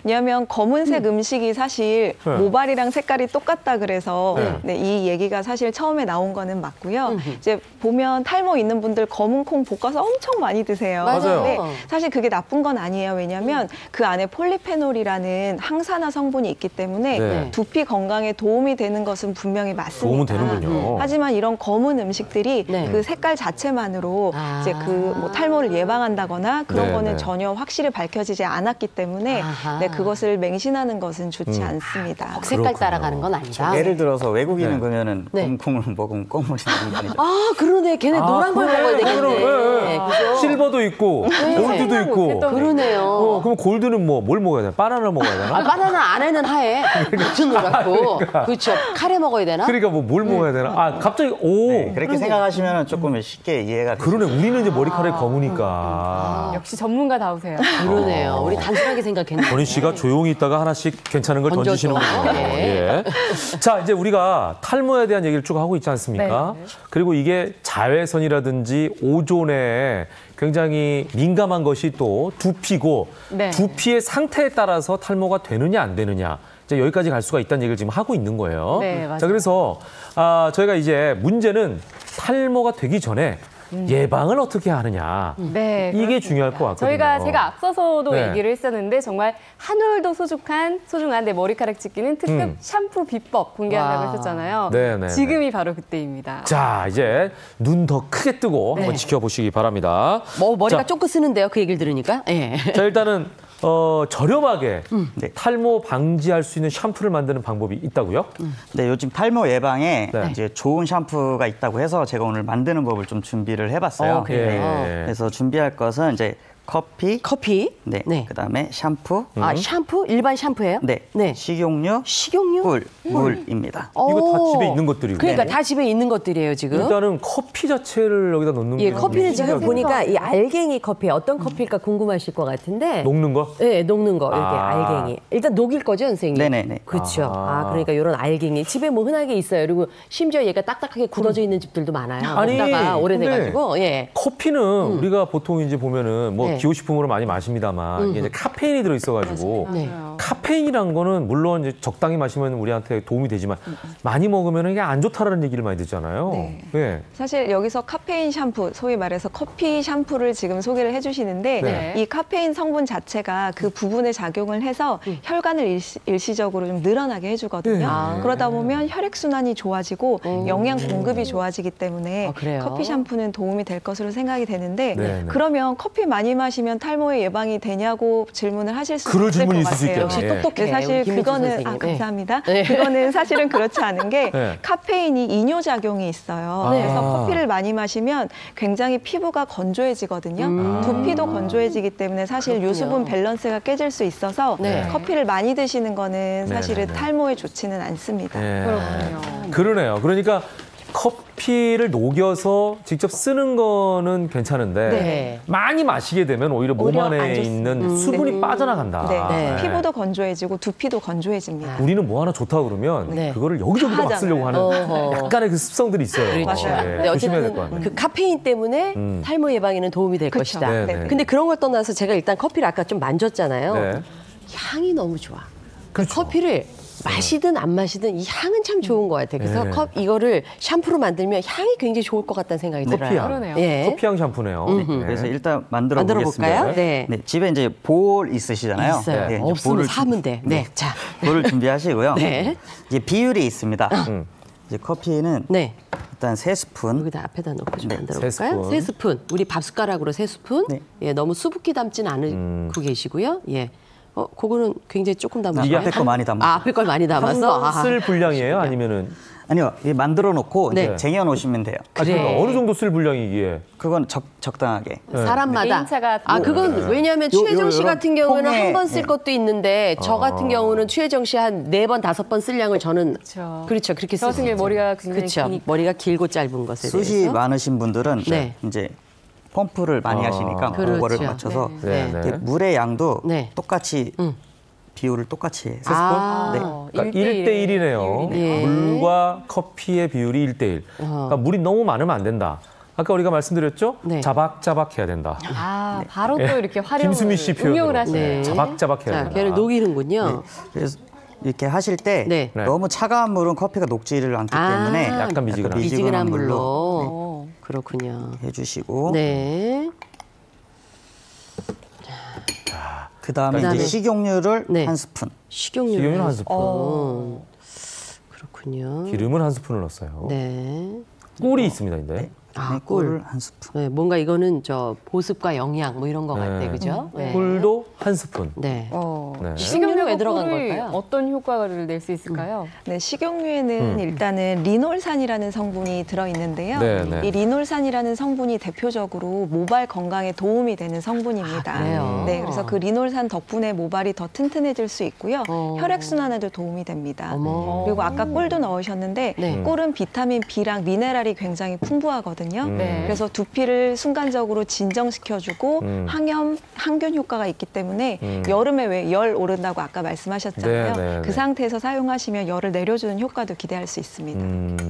왜냐하면 검은색 음식이 사실 네. 모발이랑 색깔이 똑같다 그래서 네. 네, 이 얘기가 사실 처음에 나온 거는 맞고요. 이제 보면 탈모 있는 분들 검은 콩 볶아서 엄청 많이 드세요. 맞아요. 근데 사실 그게 나쁜 건 아니에요. 왜냐하면 그 안에 폴리페놀이라는 항산화 성분이 있기 때문에 네. 두피 건강에 도움이 되는 것은 분명히 도움은 맞습니다. 되는군요. 하지만 이런 검은 음식들이 네. 그 색깔 자체만으로 아. 이제 그 뭐 탈모를 예방한다거나 그런 네, 거는 네. 전혀 확실히 밝혀지지 않았기 때문에 아하. 네, 그것을 맹신하는 것은 좋지 않습니다. 색깔 그렇군요. 따라가는 건 아니다. 예를 들어서 외국인은 네. 그러면은 네. 검은 콩을 먹으면 검은이 나는 게 아니죠. 아 그러네. 걔네 노란 걸 먹어야 되겠네. 그죠? 실버도 있고 골드도 있고. 못했던 그러네요. 그럼 골드는 뭘 먹어야 되나? 바나나를 먹어야 되나? 아, 바나나 안에는 하얘. 무슨 노랗고. 그렇죠. 카레 먹어야 되나? 그러니까 뭘 먹어야 되나? 아, 갑자기 오. 네, 그렇게 생각하시면 조금 쉽게 이해가 되죠. 그러네. 우리는 이제 머리카락이 검으니까. 역시 전문가다우세요. 그러네요. 우리 단순하게 생각했는데. 권희 씨가 조용히 있다가 하나씩 괜찮은 걸 던져줘. 던지시는군요. 네. 예. 자, 이제 우리가 탈모에 대한 얘기를 쭉 하고 있지 않습니까? 네. 그리고 이게 자외선이라든지 오존에 굉장히 민감한 것이 또 두피고 네. 두피의 상태에 따라서 탈모가 되느냐 안 되느냐. 이제 여기까지 갈 수가 있다는 얘기를 지금 하고 있는 거예요. 네, 맞아요. 자, 그래서 저희가 이제 문제는 탈모가 되기 전에 예방을 어떻게 하느냐. 네, 이게 그렇습니다. 중요할 것 같거든요. 제가 앞서서도 네. 얘기를 했었는데 정말 한 올도 소중한 내 머리카락 찢기는 특급 샴푸 비법 공개한다고 와. 했었잖아요. 네, 네, 지금이 바로 그때입니다. 자, 이제 눈 더 크게 뜨고 한번 지켜보시기 바랍니다. 뭐 머리가 자, 쫑긋 쓰는데요. 그 얘기를 들으니까. 예. 자, 일단은 저렴하게 네. 탈모 방지할 수 있는 샴푸를 만드는 방법이 있다고요? 네, 요즘 탈모 예방에 네. 이제 좋은 샴푸가 있다고 해서 제가 오늘 만드는 법을 좀 준비를 해봤어요. 그래요? 예. 그래서 준비할 것은 이제 커피, 커피. 네, 네. 그다음에 샴푸, 아 샴푸? 일반 샴푸예요? 네, 네. 식용유, 식용유? 꿀, 물입니다. 이거 다 오. 집에 있는 것들이고. 그러니까 네. 다 집에 있는 것들이에요 지금. 일단은 커피 자체를 여기다 넣는 예, 게 커피는 지금 신기하게. 보니까 이 알갱이 커피 어떤 커피일까 궁금하실 것 같은데. 녹는 거? 네, 녹는 거 이렇게 아. 알갱이. 일단 녹일 거죠, 선생님? 네네네. 그렇죠. 아. 그러니까 이런 알갱이 집에 뭐 흔하게 있어요. 그리고 심지어 얘가 딱딱하게 굳어져 있는 집들도 많아요. 아니, 먹다가 근데 오래돼가지고 예. 커피는 우리가 보통 이제 보면은 뭐 네. 기호식품으로 많이 마십니다만 이게 이제 카페인이 들어있어가지고 네. 카페인이란 거는 물론 이제 적당히 마시면 우리한테 도움이 되지만 많이 먹으면 이게 안 좋다라는 얘기를 많이 듣잖아요. 네. 예. 사실 여기서 카페인 샴푸, 소위 말해서 커피 샴푸를 지금 소개를 해주시는데 네. 이 카페인 성분 자체가 그 부분에 작용을 해서 혈관을 일시적으로 좀 늘어나게 해주거든요. 네. 그러다 보면 혈액순환이 좋아지고 영양 공급이 좋아지기 때문에 아, 그래요? 커피 샴푸는 도움이 될 것으로 생각이 되는데 네, 네. 그러면 커피 많이 마시면 탈모의 예방이 되냐고 질문을 하실 수 그럴 있을 질문이 것 있을 수 같아요. 있겠네요. 역시 똑똑해. 네, 사실 김민주 그거는 선생님. 네. 감사합니다. 네. 그거는 사실은 그렇지 않은 게 네. 카페인이 이뇨 작용이 있어요. 네. 그래서 아. 커피를 많이 마시면 굉장히 피부가 건조해지거든요. 두피도 건조해지기 때문에 사실 그렇군요. 유수분 밸런스가 깨질 수 있어서 네. 커피를 많이 드시는 거는 사실은 네, 네. 탈모에 좋지는 않습니다. 예. 그렇군요. 그러네요. 그러니까 커피를 녹여서 직접 쓰는 거는 괜찮은데 네. 많이 마시게 되면 오히려 몸 오히려 안에 안 좋습니다. 있는 수분이 빠져나간다. 네. 네. 피부도 건조해지고 두피도 건조해집니다. 우리는 뭐 하나 좋다 그러면 네. 그거를 여기저기도 막 쓰려고 하는 어허. 약간의 그 습성들이 있어요. 그렇죠. 맞아요. 예, 근데 조심해야 될 것 어쨌든 같아요. 그 카페인 때문에 탈모 예방에는 도움이 될 그쵸. 것이다. 네, 네. 네. 근데 그런 걸 떠나서 제가 일단 커피를 아까 좀 만졌잖아요. 네. 향이 너무 좋아. 그렇죠. 커피를 마시든 안 마시든 이 향은 참 좋은 것 같아요. 그래서 네. 이거를 샴푸로 만들면 향이 굉장히 좋을 것 같다는 생각이 들어요. 커피향. 그러네요. 예. 커피향 샴푸네요. 그래서 일단 만들어 볼까요? 보겠습니다. 네. 집에 이제 볼 있으시잖아요. 있어요. 네, 이제 없으면 볼을 사면 돼. 네. 자. 볼을 준비하시고요. 네. 이제 비율이 있습니다. 이제 커피는 네. 일단 3스푼. 여기다 앞에다 놓고 좀 네, 만들어 세 볼까요? 스푼. 3스푼. 우리 밥 숟가락으로 3스푼. 네. 예, 너무 수북히 담진 않고 계시고요. 예. 그거는 굉장히 조금 담으시요 이게 앞에 거 많이 담았어요. 앞에 걸 많이 담았어. 한 번 쓸 분량이에요? 아니면은 아니요, 이게 만들어 놓고 네. 이제 쟁여 놓으시면 돼요. 그래. 그러니까 어느 정도 쓸 분량이기에? 그건 적당하게. 사람마다. 개인차가 그건 왜냐하면 최혜정 씨 요런 같은 경우는 통에, 한 번 쓸 네. 것도 있는데 저 같은 경우는 최혜정 씨 한 4번, 5번 쓸 양을 저는 그렇죠. 그렇게 저 같은 경우 쓰죠. 머리가 굉장히 그렇죠. 기니까. 머리가 길고 짧은 것에 숱이 대해서. 많으신 분들은 네. 이제 펌프를 많이 하시니까 그렇죠. 그거를 맞춰서 네, 네. 네. 이제 물의 양도 네. 똑같이 비율을 똑같이 해서 아. 네. 그러니까 1대1이네요. 예. 물과 커피의 비율이 1대1. 그러니까 물이 너무 많으면 안 된다. 아까 우리가 말씀드렸죠? 네. 자박자박 해야 된다. 바로 또 이렇게 활용을 김수미 씨 표현으로. 응용을 하시네요. 네. 자박자박 해야 자, 된다. 걔를 녹이는군요. 그래서 이렇게 하실 때 네. 네. 너무 차가운 물은 커피가 녹지를 않기 때문에 약간 미지근한. 미지근한 물로. 그렇군요. 해주시고 네. 그다음에 그다음에 이제 식용유를 네. 한 스푼. 식용유를 한 스푼. 그렇군요. 기름을 한 스푼을 넣었어요. 네. 꿀이 있습니다, 근데. 아, 꿀을 한 스푼. 네, 뭔가 이거는 저 보습과 영양 뭐 이런 거 같아, 네. 그죠? 네. 꿀도 한 스푼. 네. 네. 식용유가 왜 식용유가 들어간 꿀이 걸까요? 어떤 효과를 낼 수 있을까요? 네, 식용유에는 일단은 리놀산이라는 성분이 들어있는데요. 네, 네. 이 리놀산이라는 성분이 대표적으로 모발 건강에 도움이 되는 성분입니다. 그래요? 네, 그래서 그 리놀산 덕분에 모발이 더 튼튼해질 수 있고요. 어. 혈액순환에도 도움이 됩니다. 어머. 그리고 아까 꿀도 넣으셨는데 네. 꿀은 비타민 B랑 미네랄이 굉장히 풍부하거든요. 네. 그래서 두피를 순간적으로 진정시켜주고 항균 효과가 있기 때문에 여름에 왜 열 오른다고 아까 말씀하셨잖아요. 네, 네, 그 네. 상태에서 사용하시면 열을 내려주는 효과도 기대할 수 있습니다.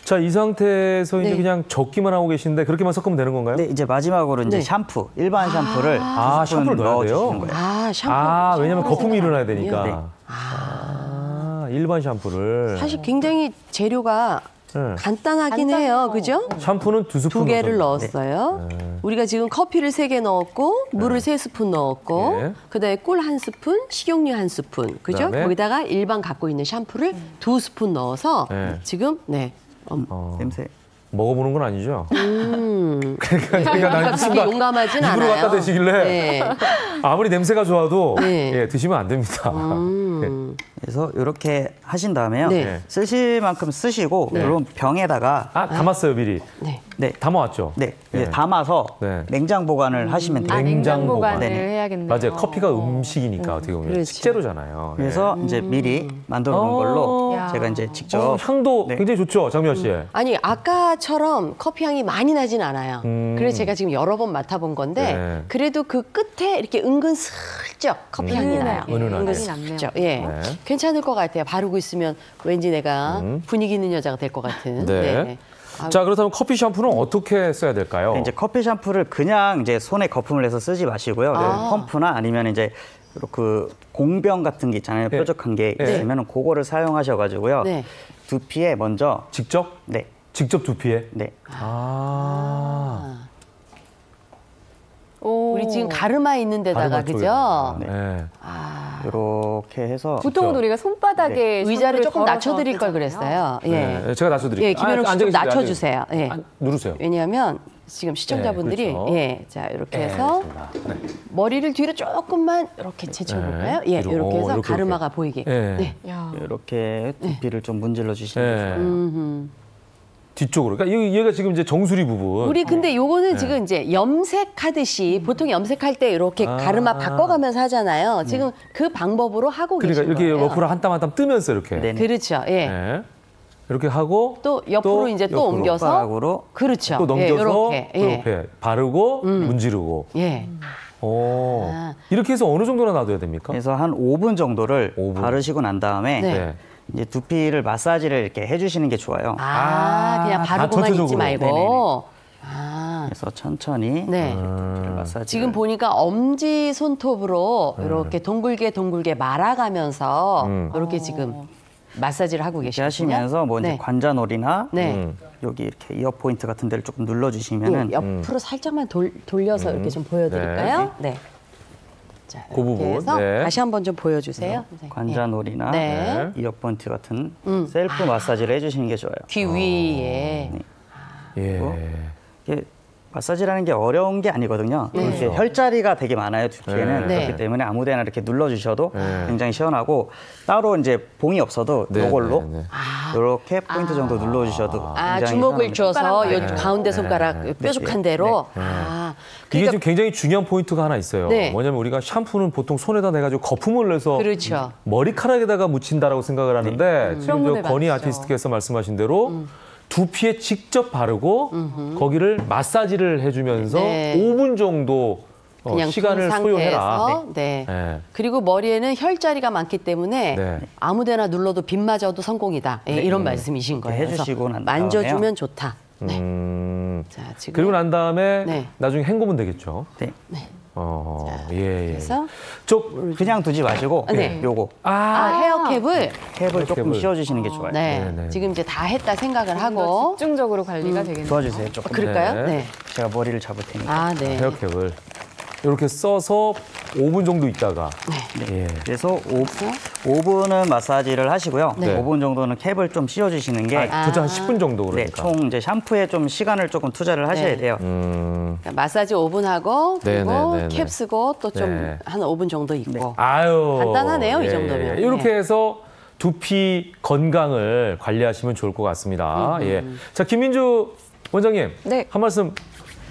자, 이 상태에서 이제 네. 그냥 적기만 하고 계신데 그렇게만 섞으면 되는 건가요? 네, 이제 마지막으로 이제 네. 샴푸, 일반 샴푸를 한 스푼 샴푸를 넣어야 돼요? 넣어주시는 거예요. 아, 샴푸. 왜냐면 거품이 일어나야 되니까. 네. 일반 샴푸를. 사실 굉장히 재료가 네. 간단하긴 해요. 그죠? 샴푸는 2스푼. 2개를 넣었어요. 우리가 지금 커피를 3개 넣었고 물을 3스푼 넣었고 네. 그다음에 꿀 1스푼, 식용유 1스푼. 그죠? 그다음에? 거기다가 일반 갖고 있는 샴푸를 2스푼 넣어서 네. 지금 냄새. 먹어보는 건 아니죠? 그러니까 난 그렇게 순간 용감하진 입으로 않아요. 갖다 대시길래 네. 아무리 냄새가 좋아도 네. 예, 드시면 안 됩니다. 그래서 이렇게 하신 다음에요. 네. 쓰실 만큼 쓰시고 이런 병에다가 담았어요, 미리. 네. 네. 담아왔죠? 네, 이제 네. 담아서 네. 냉장 보관을 하시면 돼요. 냉장 보관을 네네. 해야겠네요. 맞아요. 커피가 음식이니까 어떻게 보면 그렇죠. 식재료잖아요. 그래서 이제 미리 만들어 놓은 걸로 야. 제가 이제 직접 향도 네. 굉장히 좋죠, 장미연 씨. 아니 아까처럼 커피 향이 많이 나진 않아요. 그래서 제가 지금 여러 번 맡아본 건데 네. 그래도 그 끝에 이렇게 은근 슬쩍 커피 향이 나요. 은은하게. 은근 났네요. 슬쩍. 예, 네. 괜찮을 것 같아요. 바르고 있으면 왠지 내가 분위기 있는 여자가 될 것 같은. 네. 자, 그렇다면 커피 샴푸는 어떻게 써야 될까요? 이제 커피 샴푸를 그냥 이제 손에 거품을 내서 쓰지 마시고요. 펌프나 아니면 이제 그 공병 같은 게 있잖아요. 네. 뾰족한 게 네. 있으면 그거를 사용하셔가지고요. 네. 두피에 먼저 직접? 네, 직접 두피에? 네. 우리 지금 가르마 있는 데다가 가르마 그죠? 쪽에. 네. 이렇게 해서 보통은 우리가 손바닥에 의자를 샴푸를 조금 걸어서 낮춰드릴 걸 쓰잖아요. 그랬어요. 예. 네, 제가 낮춰드릴게요. 예, 김현욱 씨 앉아 좀 계시죠, 낮춰주세요. 예. 누르세요. 왜냐하면 지금 시청자분들이 네, 그렇죠. 예, 자 이렇게 네, 해서 알겠습니다. 네. 머리를 뒤로 조금만 이렇게 제쳐볼까요? 네, 예, 뒤로. 이렇게 해서 이렇게, 가르마가 이렇게. 보이게. 네. 네. 야. 이렇게 두피를 좀 문질러 주시면 네. 좋아요. 뒤쪽으로. 그러니까 얘가 지금 이제 정수리 부분. 우리 근데 요거는 네. 지금 이제 염색하듯이 보통 염색할 때 이렇게 가르마 바꿔가면서 하잖아요. 지금 그 방법으로 하고 그러니까 계신 이렇게 거예요. 러프를 한 땀 한 땀 뜨면서 이렇게. 네. 그렇죠. 예. 네. 이렇게 하고 또 옆으로 이제 또 옆으로. 옮겨서 손가락으로 그렇죠. 또 넘겨서 요렇게. 예. 이렇게 바르고 문지르고. 예. 오. 아. 이렇게 해서 어느 정도나 놔둬야 됩니까? 그래서 한 5분 정도를 5분. 바르시고 난 다음에 네. 이제 두피를 마사지를 이렇게 해주시는 게 좋아요. 그냥 다 바르고만 있지 전체적으로. 말고. 그래서 천천히 네. 두피를 마사지. 지금 보니까 엄지 손톱으로 이렇게 동글게 말아가면서 이렇게 지금 마사지를 하고 이렇게 계시거든요. 하시면서 뭐 이제 네. 관자놀이나 네. 여기 이렇게 이어 포인트 같은 데를 조금 눌러주시면은 예, 옆으로 살짝만 돌려서 이렇게 좀 보여드릴까요? 네. 자, 그 부분. 이렇게 해서 네. 다시 한번 좀 보여주세요. 네. 관자놀이나 네. 이어 포인트 같은 셀프 마사지를 해주시는 게 좋아요. 귀 위에. 예. 이게 마사지라는 게 어려운 게 아니거든요. 네. 이렇게 혈자리가 되게 많아요, 두피에는. 네. 그렇기 때문에 아무데나 이렇게 눌러주셔도 네. 굉장히 시원하고 따로 이제 봉이 없어도 네, 이걸로 네, 네. 이렇게 포인트 정도 눌러주셔도 굉장히 주먹을 시원합니다. 줘서 요 네. 가운데 손가락 뾰족한 대로. 이게 그러니까 지금 굉장히 중요한 포인트가 하나 있어요. 네. 뭐냐면 우리가 샴푸는 보통 손에다 내가지고 거품을 내서 그렇죠. 머리카락에다가 묻힌다라고 생각을 하는데 지금 그런 저 분들 건희 많죠. 아티스트께서 말씀하신 대로 두피에 직접 바르고 거기를 마사지를 해주면서 네. 5분 정도 그냥 시간을 둔 소요해라. 상태에서, 네. 네. 그리고 머리에는 혈자리가 많기 때문에 네. 아무데나 눌러도 빗맞아도 성공이다. 예, 이런 말씀이신 거예요. 해주시고 그래서 난 만져주면 다음에요. 좋다. 네. 자, 지금 그리고 난 다음에 네. 나중에 헹구면 되겠죠. 네. 예. 그래서 그냥 두지 마시고 네. 요거 헤어캡을 캡을 조금 캡을. 씌워주시는 게 좋아요. 네, 네, 네. 지금 이제 다 했다 생각을 더 하고 집중적으로 관리가 되겠네요. 도와주세요, 조금. 그럴까요? 네. 네. 제가 머리를 잡을 테니까. 네. 헤어캡을 이렇게 써서 5분 정도 있다가 예. 그래서 5분은 마사지를 하시고요. 네. 5분 정도는 캡을 좀 씌워주시는 게 도대체 한 10분 정도 네, 그러니까. 총 이제 샴푸에 좀 시간을 조금 투자를 하셔야 네. 돼요. 그러니까 마사지 5분 하고 그리고 네, 네, 네, 캡 네. 쓰고 또 좀 네. 한 5분 정도 있고. 아유. 간단하네요, 이 정도면. 이렇게 네. 해서 두피 건강을 관리하시면 좋을 것 같습니다. 예. 자, 김민주 원장님. 네. 한 말씀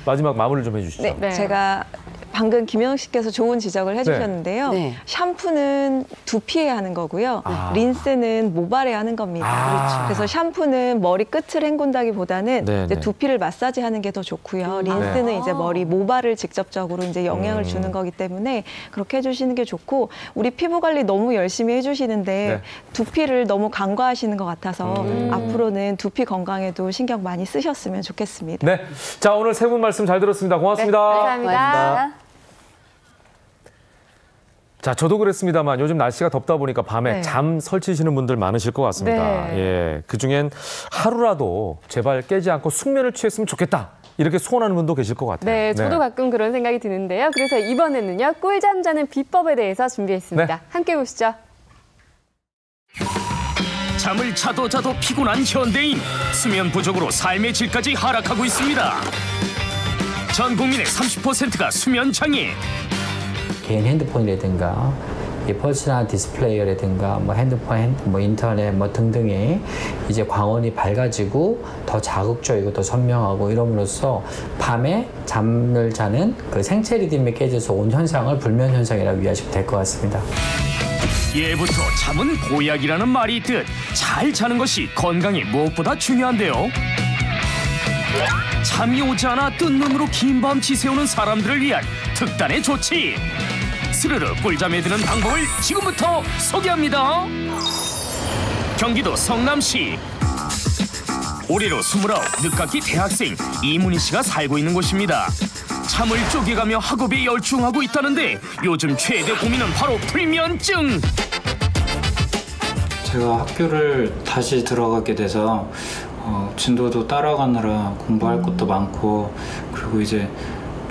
마지막 마무리를 좀 해주시죠. 네, 네. 제가 방금 김영식 씨께서 좋은 지적을 해주셨는데요. 네. 샴푸는 두피에 하는 거고요. 린스는 모발에 하는 겁니다. 아. 그래서 샴푸는 머리 끝을 헹군다기보다는 네, 이제 네. 두피를 마사지하는 게 더 좋고요. 린스는 이제 머리 모발을 직접적으로 이제 영향을 주는 거기 때문에 그렇게 해주시는 게 좋고 우리 피부 관리 너무 열심히 해주시는데 네. 두피를 너무 간과하시는 것 같아서 앞으로는 두피 건강에도 신경 많이 쓰셨으면 좋겠습니다. 네. 자, 오늘 세 분 말씀 잘 들었습니다. 고맙습니다. 감사합니다. 자, 저도 그랬습니다만 요즘 날씨가 덥다 보니까 밤에 네. 잠 설치시는 분들 많으실 것 같습니다. 네. 예, 그중엔 하루라도 제발 깨지 않고 숙면을 취했으면 좋겠다. 이렇게 소원하는 분도 계실 것 같아요. 네, 저도 가끔 그런 생각이 드는데요. 그래서 이번에는요, 꿀잠 자는 비법에 대해서 준비했습니다. 네. 함께 보시죠. 잠을 자도 피곤한 현대인, 수면 부족으로 삶의 질까지 하락하고 있습니다. 전 국민의 30%가 수면 장애. 개인 핸드폰이라든가 이 퍼스널 디스플레이라든가 뭐 핸드폰, 뭐 인터넷 뭐 등등의 이제 광원이 밝아지고 더 자극적이고 더 선명하고 이럼으로써 밤에 잠을 자는 그 생체 리듬이 깨져서 온 현상을 불면 현상이라고 이해하시면 될 것 같습니다. 예부터 잠은 보약이라는 말이 있듯 잘 자는 것이 건강에 무엇보다 중요한데요. 잠이 오지 않아 뜬 눈으로 긴 밤 지새우는 사람들을 위한 특단의 조치. 스르르 꿀잠에 드는 방법을 지금부터 소개합니다. 경기도 성남시. 올해로 29 늦깎이 대학생 이문희 씨가 살고 있는 곳입니다. 잠을 쪼개가며 학업에 열중하고 있다는데 요즘 최대 고민은 바로 불면증. 제가 학교를 다시 들어가게 돼서 진도도 따라가느라 공부할 것도 많고 그리고 이제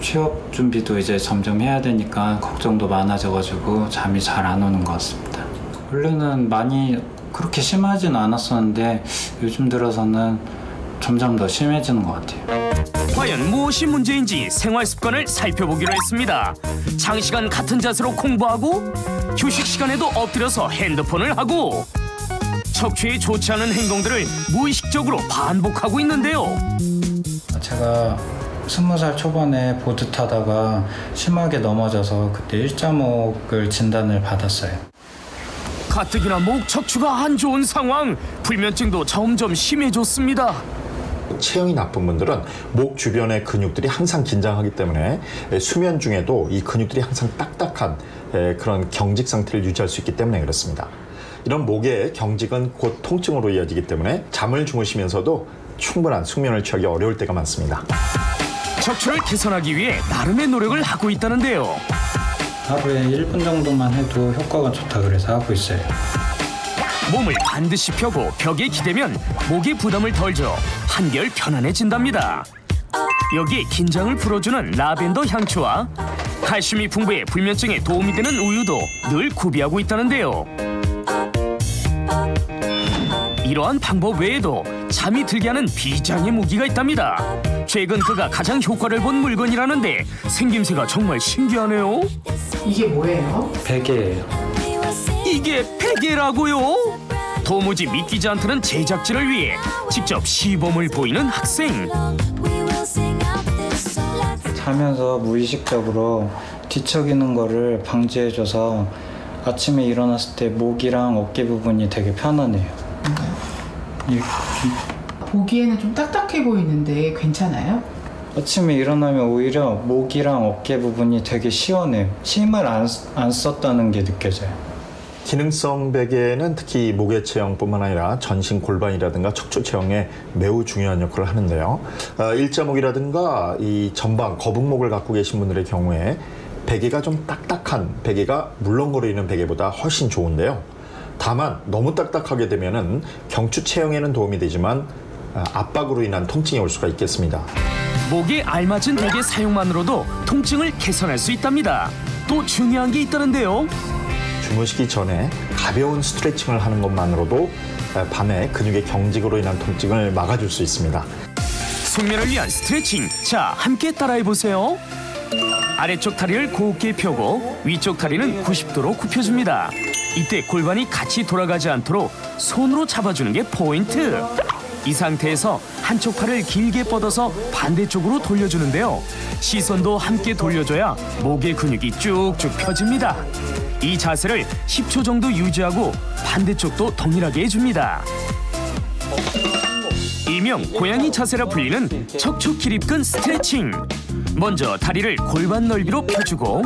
취업 준비도 이제 점점 해야 되니까 걱정도 많아져가지고 잠이 잘 안 오는 것 같습니다. 원래는 많이 그렇게 심하진 않았었는데 요즘 들어서는 점점 더 심해지는 것 같아요. 과연 무엇이 문제인지 생활 습관을 살펴보기로 했습니다. 장시간 같은 자세로 공부하고 휴식 시간에도 엎드려서 핸드폰을 하고 척추에 좋지 않은 행동들을 무의식적으로 반복하고 있는데요. 제가 20살 초반에 보드 타다가 심하게 넘어져서 그때 일자목을 진단을 받았어요. 가뜩이나 목 척추가 안 좋은 상황, 불면증도 점점 심해졌습니다. 체형이 나쁜 분들은 목 주변의 근육들이 항상 긴장하기 때문에 수면 중에도 이 근육들이 항상 딱딱한 그런 경직 상태를 유지할 수 있기 때문에 그렇습니다. 이런 목의 경직은 곧 통증으로 이어지기 때문에 잠을 주무시면서도 충분한 숙면을 취하기 어려울 때가 많습니다. 척추를 개선하기 위해 나름의 노력을 하고 있다는데요. 하루에 1분 정도만 해도 효과가 좋다 그래서 하고 있어요. 몸을 반드시 펴고 벽에 기대면 목의 부담을 덜 줘 한결 편안해진답니다. 여기에 긴장을 풀어주는 라벤더 향초와 칼슘이 풍부해 불면증에 도움이 되는 우유도 늘 구비하고 있다는데요. 이러한 방법 외에도 잠이 들게 하는 비장의 무기가 있답니다. 최근 그가 가장 효과를 본 물건이라는데 생김새가 정말 신기하네요. 이게 뭐예요? 베개예요. 이게 베개라고요? 도무지 믿기지 않다는 제작진을 위해 직접 시범을 보이는 학생. 자면서 무의식적으로 뒤척이는 거를 방지해줘서 아침에 일어났을 때 목이랑 어깨 부분이 되게 편안해요. 보기에는 좀 딱딱해 보이는데 괜찮아요? 아침에 일어나면 오히려 목이랑 어깨 부분이 되게 시원해요. 힘을 안 썼다는 게 느껴져요. 기능성 베개는 특히 목의 체형뿐만 아니라 전신 골반이라든가 척추 체형에 매우 중요한 역할을 하는데요. 일자목이라든가 이 전방 거북목을 갖고 계신 분들의 경우에 베개가 좀 딱딱한 베개가 물렁거리는 베개보다 훨씬 좋은데요. 다만 너무 딱딱하게 되면은 경추 체형에는 도움이 되지만 압박으로 인한 통증이 올 수가 있겠습니다. 목에 알맞은 베개 사용만으로도 통증을 개선할 수 있답니다. 또 중요한 게 있다는데요. 주무시기 전에 가벼운 스트레칭을 하는 것만으로도 밤에 근육의 경직으로 인한 통증을 막아줄 수 있습니다. 숙면을 위한 스트레칭, 자 함께 따라해보세요. 아래쪽 다리를 곧게 펴고 위쪽 다리는 90도로 굽혀줍니다. 이때 골반이 같이 돌아가지 않도록 손으로 잡아주는 게 포인트. 이 상태에서 한쪽 팔을 길게 뻗어서 반대쪽으로 돌려주는데요. 시선도 함께 돌려줘야 목의 근육이 쭉쭉 펴집니다. 이 자세를 10초 정도 유지하고 반대쪽도 동일하게 해줍니다. 일명 고양이 자세라 불리는 척추 기립근 스트레칭. 먼저 다리를 골반 넓이로 펴주고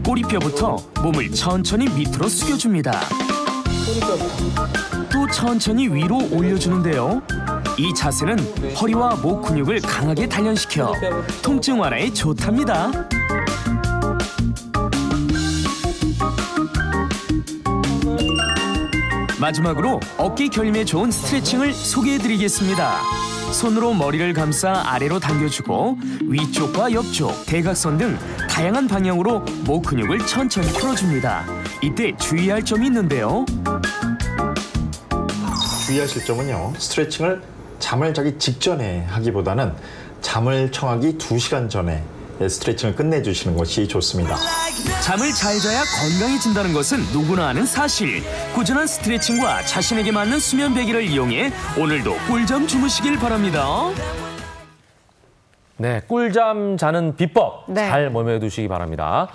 꼬리뼈부터 몸을 천천히 밑으로 숙여줍니다. 또 천천히 위로 올려주는데요. 이 자세는 허리와 목 근육을 강하게 단련시켜 통증 완화에 좋답니다. 마지막으로 어깨 결림에 좋은 스트레칭을 소개해드리겠습니다. 손으로 머리를 감싸 아래로 당겨주고 위쪽과 옆쪽, 대각선 등 다양한 방향으로 목 근육을 천천히 풀어줍니다. 이때 주의할 점이 있는데요. 주의하실 점은요. 스트레칭을 잠을 자기 직전에 하기보다는 잠을 청하기 2시간 전에 스트레칭을 끝내주시는 것이 좋습니다. 잠을 잘 자야 건강해진다는 것은 누구나 아는 사실. 꾸준한 스트레칭과 자신에게 맞는 수면 베개를 이용해 오늘도 꿀잠 주무시길 바랍니다. 네, 꿀잠 자는 비법 잘 몸에 두시기 바랍니다.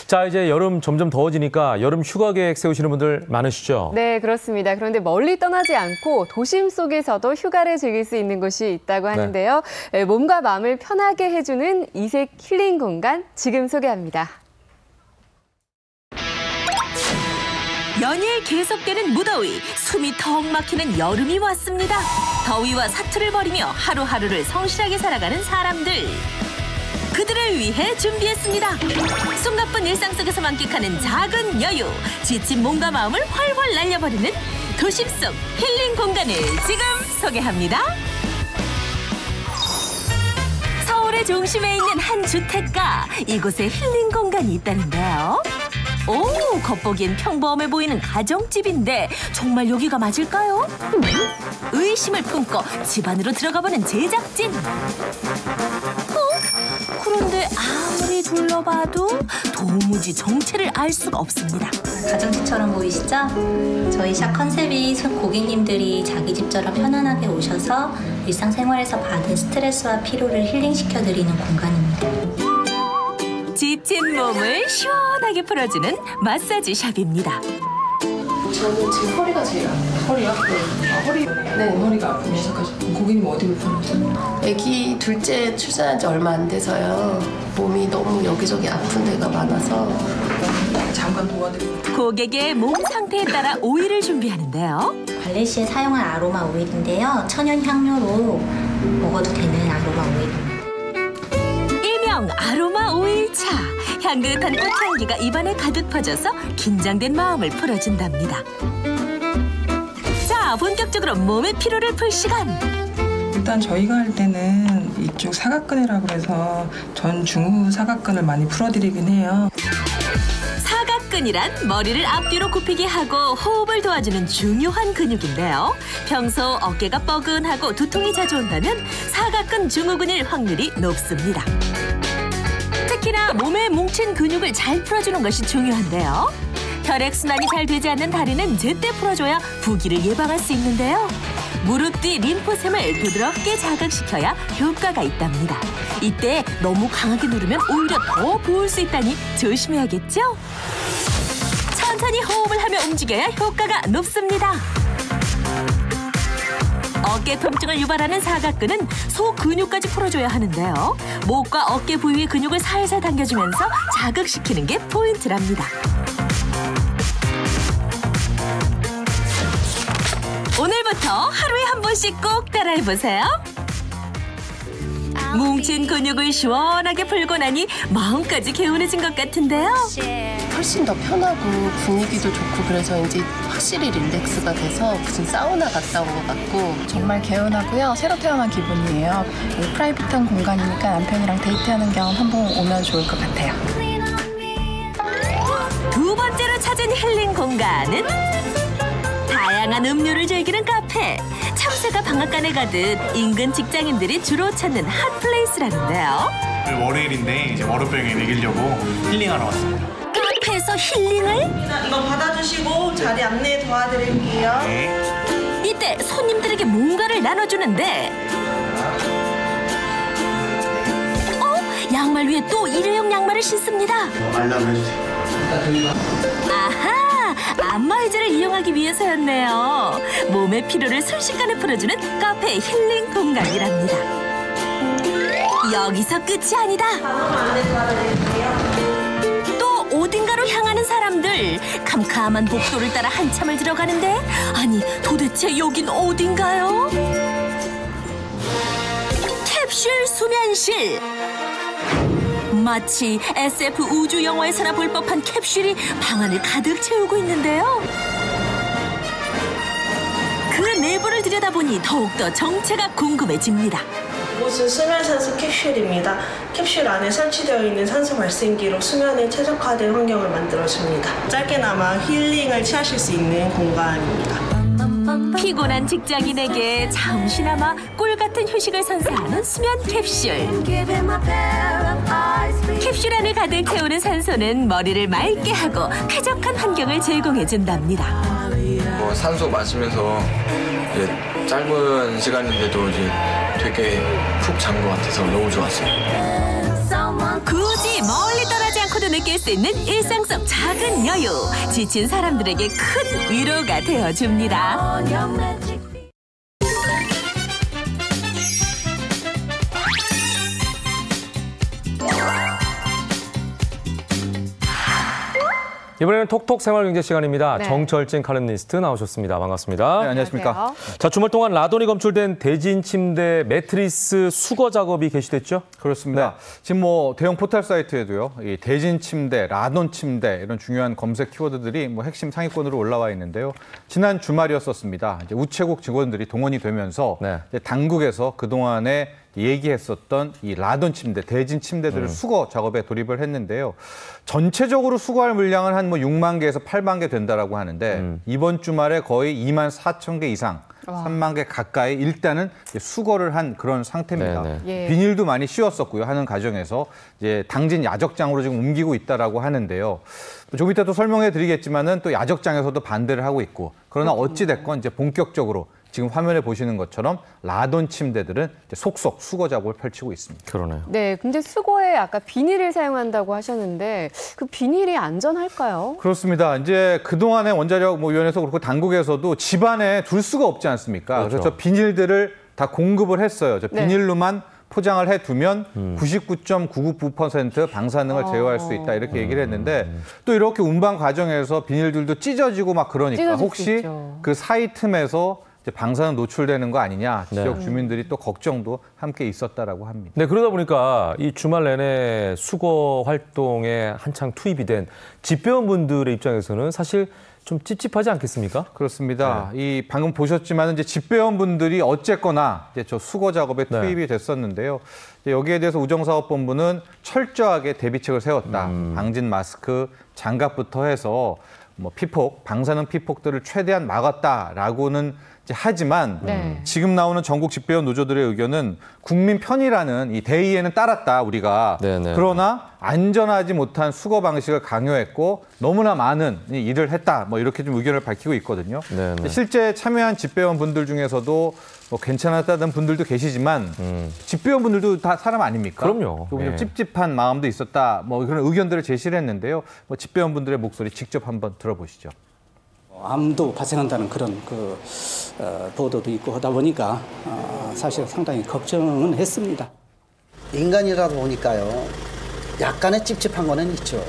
자, 이제 여름 점점 더워지니까 여름 휴가 계획 세우시는 분들 많으시죠? 네, 그렇습니다. 그런데 멀리 떠나지 않고 도심 속에서도 휴가를 즐길 수 있는 곳이 있다고 하는데요. 몸과 마음을 편하게 해주는 이색 힐링 공간 지금 소개합니다. 연일 계속되는 무더위, 숨이 턱 막히는 여름이 왔습니다. 더위와 사투를 벌이며 하루하루를 성실하게 살아가는 사람들. 그들을 위해 준비했습니다. 숨가쁜 일상 속에서 만끽하는 작은 여유, 지친 몸과 마음을 활활 날려버리는 도심 속 힐링 공간을 지금 소개합니다. 서울의 중심에 있는 한 주택가, 이곳에 힐링 공간이 있다는데요. 오, 겉보기엔 평범해 보이는 가정집인데 정말 여기가 맞을까요? 의심을 품고 집 안으로 들어가보는 제작진. 그런데 아무리 둘러봐도 도무지 정체를 알 수가 없습니다. 가정집처럼 보이시죠? 저희 샵 컨셉이 고객님들이 자기 집처럼 편안하게 오셔서 일상생활에서 받은 스트레스와 피로를 힐링시켜드리는 공간입니다. 지친 몸을 시원하게 풀어주는 마사지 샵입니다. 저는 지금 허리가 제일 아파요. 허리요? 네. 허리? 네. 허리가 아프기 시작하셨고 고객님 어디 불편하세요? 아기 둘째 출산한 지 얼마 안 돼서요. 몸이 너무 여기저기 아픈 데가 많아서 잠깐 도와드립니다. 고객의 몸 상태에 따라 오일을 준비하는데요. 관리 시에 사용한 아로마 오일인데요. 천연 향료로 먹어도 되는 아로마 오일입니다. 일명 아로마 오일차. 향긋한 꽃향기가 입안에 가득 퍼져서 긴장된 마음을 풀어준답니다. 자, 본격적으로 몸의 피로를 풀 시간. 일단 저희가 할 때는 이쪽 사각근이라고 해서 전 중후 사각근을 많이 풀어드리긴 해요. 사각근이란 머리를 앞뒤로 굽히게 하고 호흡을 도와주는 중요한 근육인데요. 평소 어깨가 뻐근하고 두통이 자주 온다면 사각근 증후군일 확률이 높습니다. 특히나 몸에 뭉친 근육을 잘 풀어주는 것이 중요한데요. 혈액순환이 잘 되지 않는 다리는 제때 풀어줘야 부기를 예방할 수 있는데요. 무릎 뒤 림프샘을 부드럽게 자극시켜야 효과가 있답니다. 이때 너무 강하게 누르면 오히려 더 부을 수 있다니 조심해야겠죠? 천천히 호흡을 하며 움직여야 효과가 높습니다. 어깨 통증을 유발하는 사각근은 소 근육까지 풀어줘야 하는데요. 목과 어깨 부위의 근육을 살살 당겨주면서 자극시키는 게 포인트랍니다. 오늘부터 하루에 한 번씩 꼭 따라해보세요. 뭉친 근육을 시원하게 풀고 나니 마음까지 개운해진 것 같은데요. 훨씬 더 편하고 분위기도 좋고 그래서 이제 확실히 릴렉스가 돼서 무슨 사우나 갔다 온 것 같고 정말 개운하고요. 새로 태어난 기분이에요. 프라이빗한 공간이니까 남편이랑 데이트하는 겸 한번 오면 좋을 것 같아요. 두 번째로 찾은 힐링 공간은 다양한 음료를 즐기는 카페. 참새가 방앗간에 가듯 인근 직장인들이 주로 찾는 핫플레이스라는데요. 월요일인데 이제 월요병에 먹이려고 힐링하러 왔습니다. 카페에서 힐링을? 이거 받아주시고 자리 안내 도와드릴게요. 네. 이때 손님들에게 뭔가를 나눠주는데 양말 위에 또 일회용 양말을 신습니다. 알람 해주세요. 아하! 안마의자를 이용하기 위해서였네요. 몸의 피로를 순식간에 풀어주는 카페 힐링 공간이랍니다. 여기서 끝이 아니다. 또 어딘가로 향하는 사람들. 캄캄한 복도를 따라 한참을 들어가는데 아니 도대체 여긴 어딘가요? 캡슐 수면실. 마치 SF 우주 영화에서나 볼 법한 캡슐이 방안을 가득 채우고 있는데요. 그 내부를 들여다보니 더욱더 정체가 궁금해집니다. 이곳은 수면 산소 캡슐입니다. 캡슐 안에 설치되어 있는 산소 발생기로 수면에 최적화된 환경을 만들어줍니다. 짧게나마 힐링을 취하실 수 있는 공간입니다. 피곤한 직장인에게 잠시나마 꿀 같은 휴식을 선사하는 수면 캡슐. 캡슐 안을 가득 채우는 산소는 머리를 맑게 하고 쾌적한 환경을 제공해준답니다. 산소 마시면서 이제 짧은 시간인데도 이제 되게 푹 잔 것 같아서 너무 좋았어요. 굳이 멀리 떠나지 않고도 느낄 수 있는 일상 속 작은 여유. 지친 사람들에게 큰 위로가 되어줍니다. 이번에는 톡톡 생활경제 시간입니다. 네. 정철진 칼럼니스트 나오셨습니다. 반갑습니다. 네, 안녕하십니까. 자, 주말 동안 라돈이 검출된 대진 침대 매트리스 수거 작업이 개시됐죠? 그렇습니다. 지금 뭐 대형 포털 사이트에도요, 이 대진 침대, 라돈 침대 이런 중요한 검색 키워드들이 뭐 핵심 상위권으로 올라와 있는데요. 지난 주말이었었습니다. 이제 우체국 직원들이 동원이 되면서 이제 당국에서 그동안의 얘기했었던 이 라돈 침대, 대진 침대들을 수거 작업에 돌입을 했는데요. 전체적으로 수거할 물량은 한 뭐 6만 개에서 8만 개 된다라고 하는데 이번 주말에 거의 2만 4천 개 이상, 3만 개 가까이 일단은 수거를 한 그런 상태입니다. 예. 비닐도 많이 씌웠었고요. 하는 과정에서 이제 당진 야적장으로 지금 옮기고 있다라고 하는데요. 조금 이따 또 설명해 드리겠지만은 또 야적장에서도 반대를 하고 있고 그러나 어찌 됐건 이제 본격적으로 지금 화면에 보시는 것처럼 라돈 침대들은 이제 속속 수거 작업을 펼치고 있습니다. 그러네요. 네, 근데 수거에 아까 비닐을 사용한다고 하셨는데 그 비닐이 안전할까요? 그렇습니다. 이제 그동안에 원자력 위원회에서 그렇고 당국에서도 집안에 둘 수가 없지 않습니까? 그렇죠. 그래서 비닐들을 다 공급을 했어요. 저 비닐로만 포장을 해두면 99.999% 방사능을 제어할 수 있다 이렇게 얘기를 했는데 또 이렇게 운반 과정에서 비닐들도 찢어지고 막 그러니까 혹시 그 사이 틈에서 이제 방사능 노출되는 거 아니냐 지역 주민들이 또 걱정도 함께 있었다라고 합니다. 네, 그러다 보니까 이 주말 내내 수거 활동에 한창 투입이 된 집배원분들의 입장에서는 사실 좀 찝찝하지 않겠습니까? 그렇습니다. 이 방금 보셨지만 이제 집배원분들이 어쨌거나 이제 저 수거 작업에 투입이 됐었는데요. 이제 여기에 대해서 우정사업본부는 철저하게 대비책을 세웠다. 방진 마스크, 장갑부터 해서 뭐 피폭, 방사능 피폭들을 최대한 막았다라고는 하지만 지금 나오는 전국 집배원 노조들의 의견은 국민 편이라는 이 대의에는 따랐다 우리가. 그러나 안전하지 못한 수거 방식을 강요했고 너무나 많은 일을 했다. 뭐 이렇게 좀 의견을 밝히고 있거든요. 실제 참여한 집배원 분들 중에서도 뭐 괜찮았다는 분들도 계시지만 집배원 분들도 다 사람 아닙니까? 그럼요. 조금 좀 찝찝한 마음도 있었다. 뭐 그런 의견들을 제시를 했는데요. 뭐 집배원 분들의 목소리 직접 한번 들어보시죠. 암도 발생한다는 그런 보도도 있고 하다 보니까 사실 상당히 걱정은 했습니다. 인간이다 보니까요. 약간의 찝찝한 거는 있죠.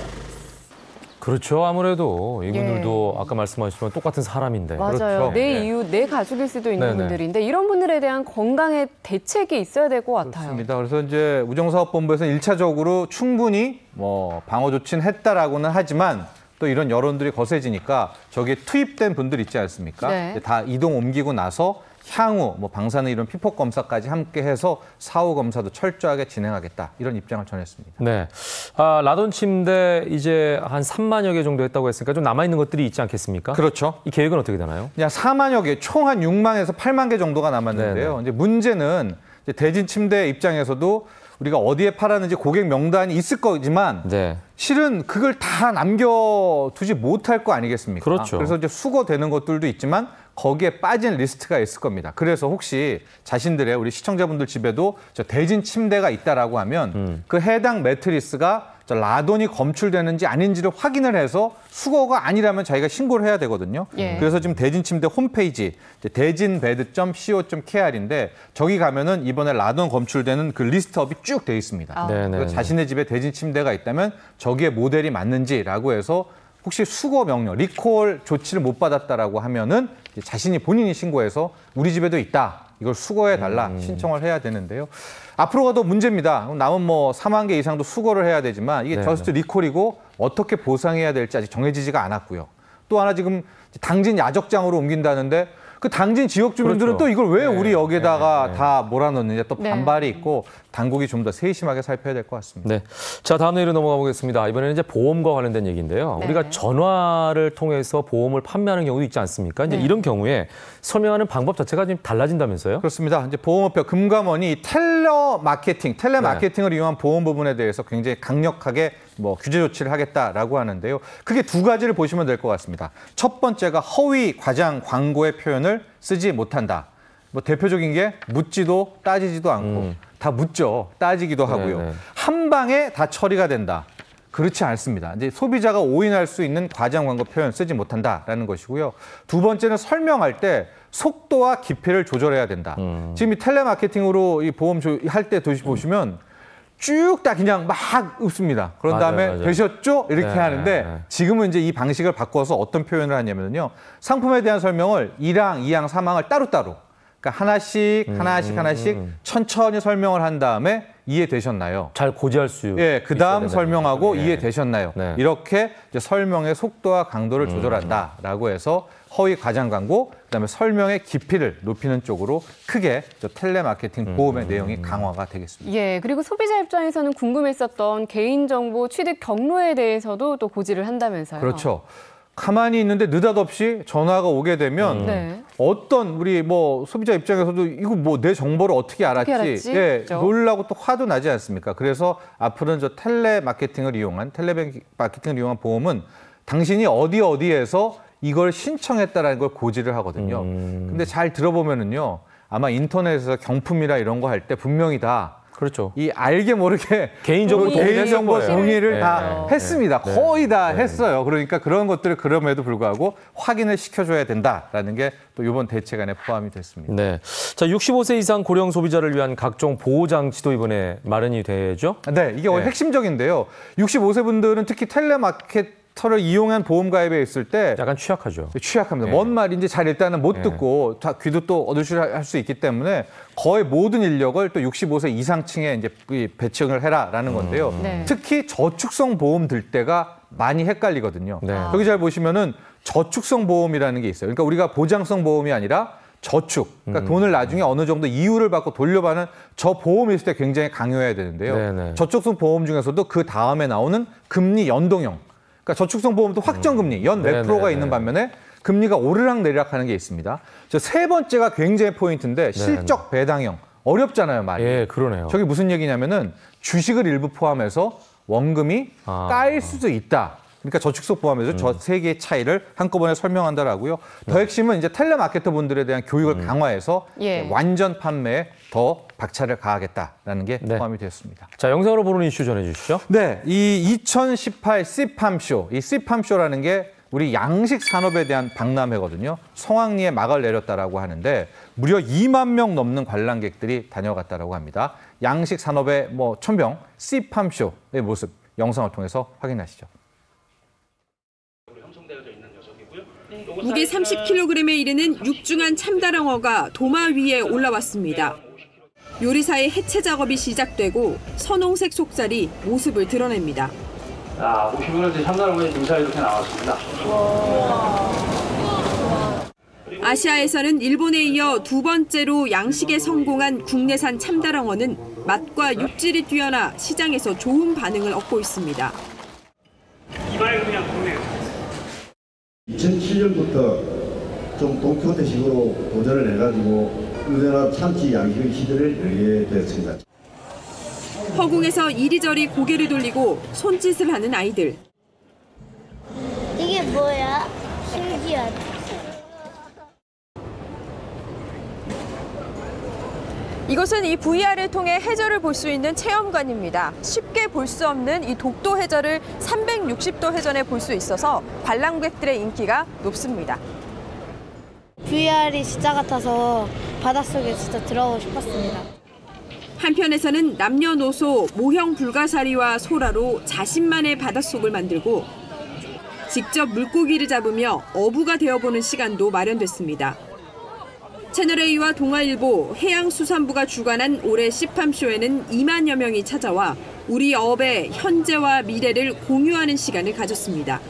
그렇죠. 아무래도 이분들도 아까 말씀하셨지만 똑같은 사람인데. 맞아요. 그렇죠. 내 이웃, 내 가족일 수도 있는 분들인데 이런 분들에 대한 건강의 대책이 있어야 될 것 같아요. 그렇습니다. 그래서 이제 우정사업본부에서는 1차적으로 충분히 뭐 방어 조치는 했다라고는 하지만 또 이런 여론들이 거세지니까 저기에 투입된 분들 있지 않습니까? 다 이동 옮기고 나서 향후 뭐 방사능 이런 피폭 검사까지 함께 해서 사후 검사도 철저하게 진행하겠다 이런 입장을 전했습니다. 네, 라돈 침대 이제 한 3만여 개 정도 했다고 했으니까 좀 남아 있는 것들이 있지 않겠습니까? 그렇죠. 이 계획은 어떻게 되나요? 그냥 4만여 개, 총 한 6만에서 8만 개 정도가 남았는데요. 이제 문제는 이제 대진 침대 입장에서도 우리가 어디에 팔았는지 고객 명단이 있을 거지만 실은 그걸 다 남겨두지 못할 거 아니겠습니까? 그렇죠. 그래서 이제 수거되는 것들도 있지만 거기에 빠진 리스트가 있을 겁니다. 그래서 혹시 자신들의 우리 시청자분들 집에도 저 대진 침대가 있다라고 하면 그 해당 매트리스가 저 라돈이 검출되는지 아닌지를 확인을 해서 수거가 아니라면 자기가 신고를 해야 되거든요. 그래서 지금 대진 침대 홈페이지 대진베드.co.kr인데 저기 가면은 이번에 라돈 검출되는 그 리스트업이 쭉 돼 있습니다. 그래서 자신의 집에 대진 침대가 있다면 저기에 모델이 맞는지라고 해서 혹시 수거 명령, 리콜 조치를 못 받았다라고 하면은 자신이 본인이 신고해서 우리 집에도 있다. 이걸 수거해달라 신청을 해야 되는데요. 앞으로가 더 문제입니다. 남은 뭐 4만 개 이상도 수거를 해야 되지만 이게 저스트 리콜이고 어떻게 보상해야 될지 아직 정해지지가 않았고요. 또 하나 지금 당진 야적장으로 옮긴다는데 그 당진 지역 주민들은 또 이걸 왜 우리 여기에다가 다 몰아넣느냐 또 반발이 있고 당국이 좀 더 세심하게 살펴야 될 것 같습니다. 네, 자 다음 내용으로 넘어가 보겠습니다. 이번에는 이제 보험과 관련된 얘기인데요. 우리가 전화를 통해서 보험을 판매하는 경우도 있지 않습니까? 이제 이런 경우에 설명하는 방법 자체가 좀 달라진다면서요? 그렇습니다. 이제 보험업계 금감원이 텔레마케팅을 이용한 보험 부분에 대해서 굉장히 강력하게 뭐 규제 조치를 하겠다라고 하는데요. 크게 두 가지를 보시면 될 것 같습니다. 첫 번째가 허위 과장 광고의 표현을 쓰지 못한다. 뭐 대표적인 게 묻지도 따지지도 않고 다 묻죠. 따지기도 하고요. 한 방에 다 처리가 된다. 그렇지 않습니다. 이제 소비자가 오인할 수 있는 과장 광고 표현 쓰지 못한다라는 것이고요. 두 번째는 설명할 때 속도와 깊이를 조절해야 된다. 지금 이 텔레마케팅으로 이 보험 할 때 보시면 쭉 다 그냥 막 읊습니다. 그런 다음에 되셨죠? 이렇게 하는데 지금은 이제 이 방식을 바꿔서 어떤 표현을 하냐면요. 상품에 대한 설명을 1항, 2항, 3항을 따로따로 그러니까 하나씩 천천히 설명을 한 다음에 이해되셨나요? 잘 고지할 수. 예, 그 다음 설명하고 이해되셨나요? 이렇게 이제 설명의 속도와 강도를 조절한다라고 해서 허위 과장 광고, 그다음에 설명의 깊이를 높이는 쪽으로 크게 저 텔레마케팅 보험의 내용이 강화가 되겠습니다. 예, 그리고 소비자 입장에서는 궁금했었던 개인정보 취득 경로에 대해서도 또 고지를 한다면서요. 그렇죠. 가만히 있는데 느닷없이 전화가 오게 되면 네. 어떤 우리 뭐 소비자 입장에서도 이거 뭐 내 정보를 어떻게 알았지? 예, 그렇죠. 놀라고 또 화도 나지 않습니까? 그래서 앞으로는 저 텔레마케팅을 이용한 보험은 당신이 어디에서 이걸 신청했다라는 걸 고지를 하거든요. 근데 잘 들어보면은요, 아마 인터넷에서 경품이라 이런 거 할 때 분명히 다 그렇죠. 이 알게 모르게 개인정보 동의를 다 네. 했습니다. 네. 거의 다 네. 했어요. 그러니까 그런 것들을 그럼에도 불구하고 확인을 시켜줘야 된다라는 게 또 이번 대책안에 포함이 됐습니다. 네. 자, 65세 이상 고령 소비자를 위한 각종 보호 장치도 이번에 마련이 되죠? 네, 이게 핵심적인데요. 65세 분들은 특히 텔레마케터를 이용한 보험 가입에 있을 때 약간 취약하죠. 취약합니다. 네. 뭔 말인지 잘 일단은 못 네. 듣고 귀도 또 어두시할 수 있기 때문에 거의 모든 인력을 또 65세 이상층에 이제 배치를 해라라는 건데요. 네. 특히 저축성 보험 들 때가 많이 헷갈리거든요. 네. 여기 잘 보시면은 저축성 보험이라는 게 있어요. 그러니까 우리가 보장성 보험이 아니라 저축, 그러니까 돈을 나중에 어느 정도 이율을 받고 돌려받는 저 보험이 있을 때 굉장히 강요해야 되는데요. 네네. 저축성 보험 중에서도 그 다음에 나오는 금리 연동형, 그러니까 저축성 보험도 확정금리 연 몇 프로가 있는 반면에 금리가 오르락 내리락하는 게 있습니다. 저 세 번째가 굉장히 포인트인데 실적 배당형, 어렵잖아요, 말이. 예, 그러네요. 저게 무슨 얘기냐면은 주식을 일부 포함해서 원금이 까일 수도 있다. 그러니까 저축성 보험에서 저 세 개의 차이를 한꺼번에 설명한다라고요. 더 핵심은 이제 텔레마케터 분들에 대한 교육을 강화해서 예. 완전 판매에 더 박차를 가하겠다라는 게 포함이 되었습니다. 자, 영상으로 보는 이슈 전해주시죠. 네, 이 2018 씨팜쇼, 이 씨팜쇼라는 게 우리 양식 산업에 대한 박람회거든요. 성황리에 막을 내렸다라고 하는데 무려 2만 명 넘는 관람객들이 다녀갔다라고 합니다. 양식 산업의 천병 씨팜쇼의 모습 영상을 통해서 확인하시죠. 무게 30kg에 이르는 육중한 참다랑어가 도마 위에 올라왔습니다. 요리사의 해체 작업이 시작되고 선홍색 속살이 모습을 드러냅니다. 자, 보시면 이제 참다랑어의 등살이 이렇게 나왔습니다. 아시아에서는 일본에 이어 두 번째로 양식에 성공한 국내산 참다랑어는 맛과 육질이 뛰어나 시장에서 좋은 반응을 얻고 있습니다. 이발 그냥 보내요. 2007년부터 좀 동키호테식으로 도전을 해가지고 우리나라 참치 양식의 시대를 열게 되었습니다. 허공에서 이리저리 고개를 돌리고 손짓을 하는 아이들. 이게 뭐야? 신기하다. 이곳은 이 VR을 통해 해저를 볼 수 있는 체험관입니다. 쉽게 볼 수 없는 이 독도 해저를 360도 회전에 볼 수 있어서 관람객들의 인기가 높습니다. VR이 진짜 같아서 바닷속에 진짜 들어가고 싶었습니다. 한편에서는 남녀노소 모형 불가사리와 소라로 자신만의 바닷속을 만들고 직접 물고기를 잡으며 어부가 되어보는 시간도 마련됐습니다. 채널A와 동아일보, 해양수산부가 주관한 올해 씨팜쇼에는 2만여 명이 찾아와 우리 어업의 현재와 미래를 공유하는 시간을 가졌습니다.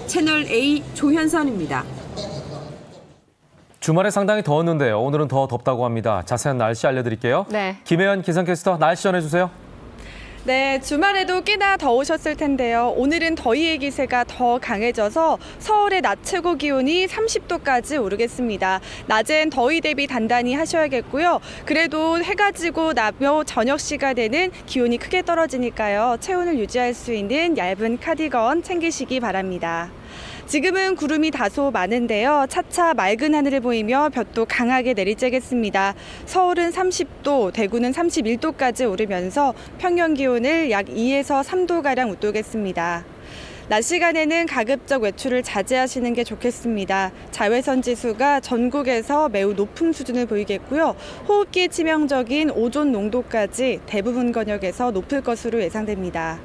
채널A 조현선입니다. 주말에 상당히 더웠는데요. 오늘은 더 덥다고 합니다. 자세한 날씨 알려드릴게요. 네. 김혜연 기상캐스터 날씨 전해주세요. 네, 주말에도 꽤나 더우셨을 텐데요. 오늘은 더위의 기세가 더 강해져서 서울의 낮 최고 기온이 30도까지 오르겠습니다. 낮엔 더위 대비 단단히 하셔야겠고요. 그래도 해가 지고 나며 저녁 시간에는 기온이 크게 떨어지니까요. 체온을 유지할 수 있는 얇은 카디건 챙기시기 바랍니다. 지금은 구름이 다소 많은데요. 차차 맑은 하늘을 보이며 볕도 강하게 내리쬐겠습니다. 서울은 30도, 대구는 31도까지 오르면서 평년 기온을 약 2에서 3도가량 웃도겠습니다. 낮 시간에는 가급적 외출을 자제하시는 게 좋겠습니다. 자외선 지수가 전국에서 매우 높은 수준을 보이겠고요. 호흡기에 치명적인 오존 농도까지 대부분 권역에서 높을 것으로 예상됩니다.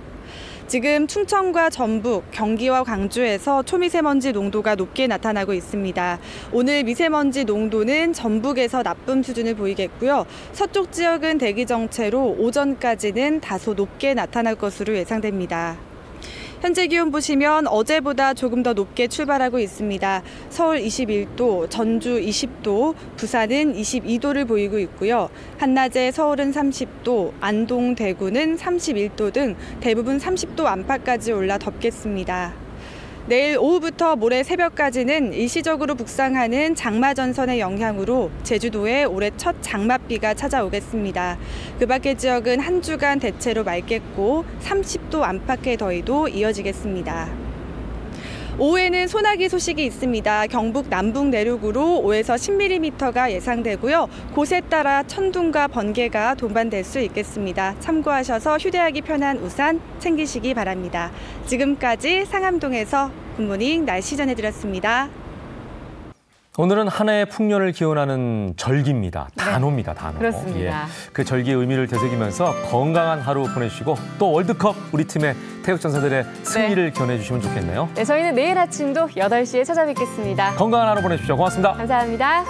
지금 충청과 전북, 경기와 광주에서 초미세먼지 농도가 높게 나타나고 있습니다. 오늘 미세먼지 농도는 전북에서 나쁨 수준을 보이겠고요. 서쪽 지역은 대기 정체로 오전까지는 다소 높게 나타날 것으로 예상됩니다. 현재 기온 보시면 어제보다 조금 더 높게 출발하고 있습니다. 서울 21도, 전주 20도, 부산은 22도를 보이고 있고요. 한낮에 서울은 30도, 안동, 대구는 31도 등 대부분 30도 안팎까지 올라 덥겠습니다. 내일 오후부터 모레 새벽까지는 일시적으로 북상하는 장마전선의 영향으로 제주도에 올해 첫 장맛비가 찾아오겠습니다. 그 밖의 지역은 한 주간 대체로 맑겠고 30도 안팎의 더위도 이어지겠습니다. 오후에는 소나기 소식이 있습니다. 경북 남북 내륙으로 5에서 10mm가 예상되고요. 곳에 따라 천둥과 번개가 동반될 수 있겠습니다. 참고하셔서 휴대하기 편한 우산 챙기시기 바랍니다. 지금까지 상암동에서 굿모닝 날씨 전해드렸습니다. 오늘은 한 해의 풍년을 기원하는 절기입니다. 단오입니다. 단오. 그렇습니다. 그 절기의 의미를 되새기면서 건강한 하루 보내시고 또 월드컵 우리 팀의 태극전사들의 승리를 기원해 주시면 좋겠네요. 네, 저희는 내일 아침도 8시에 찾아뵙겠습니다. 건강한 하루 보내십시오. 고맙습니다. 감사합니다.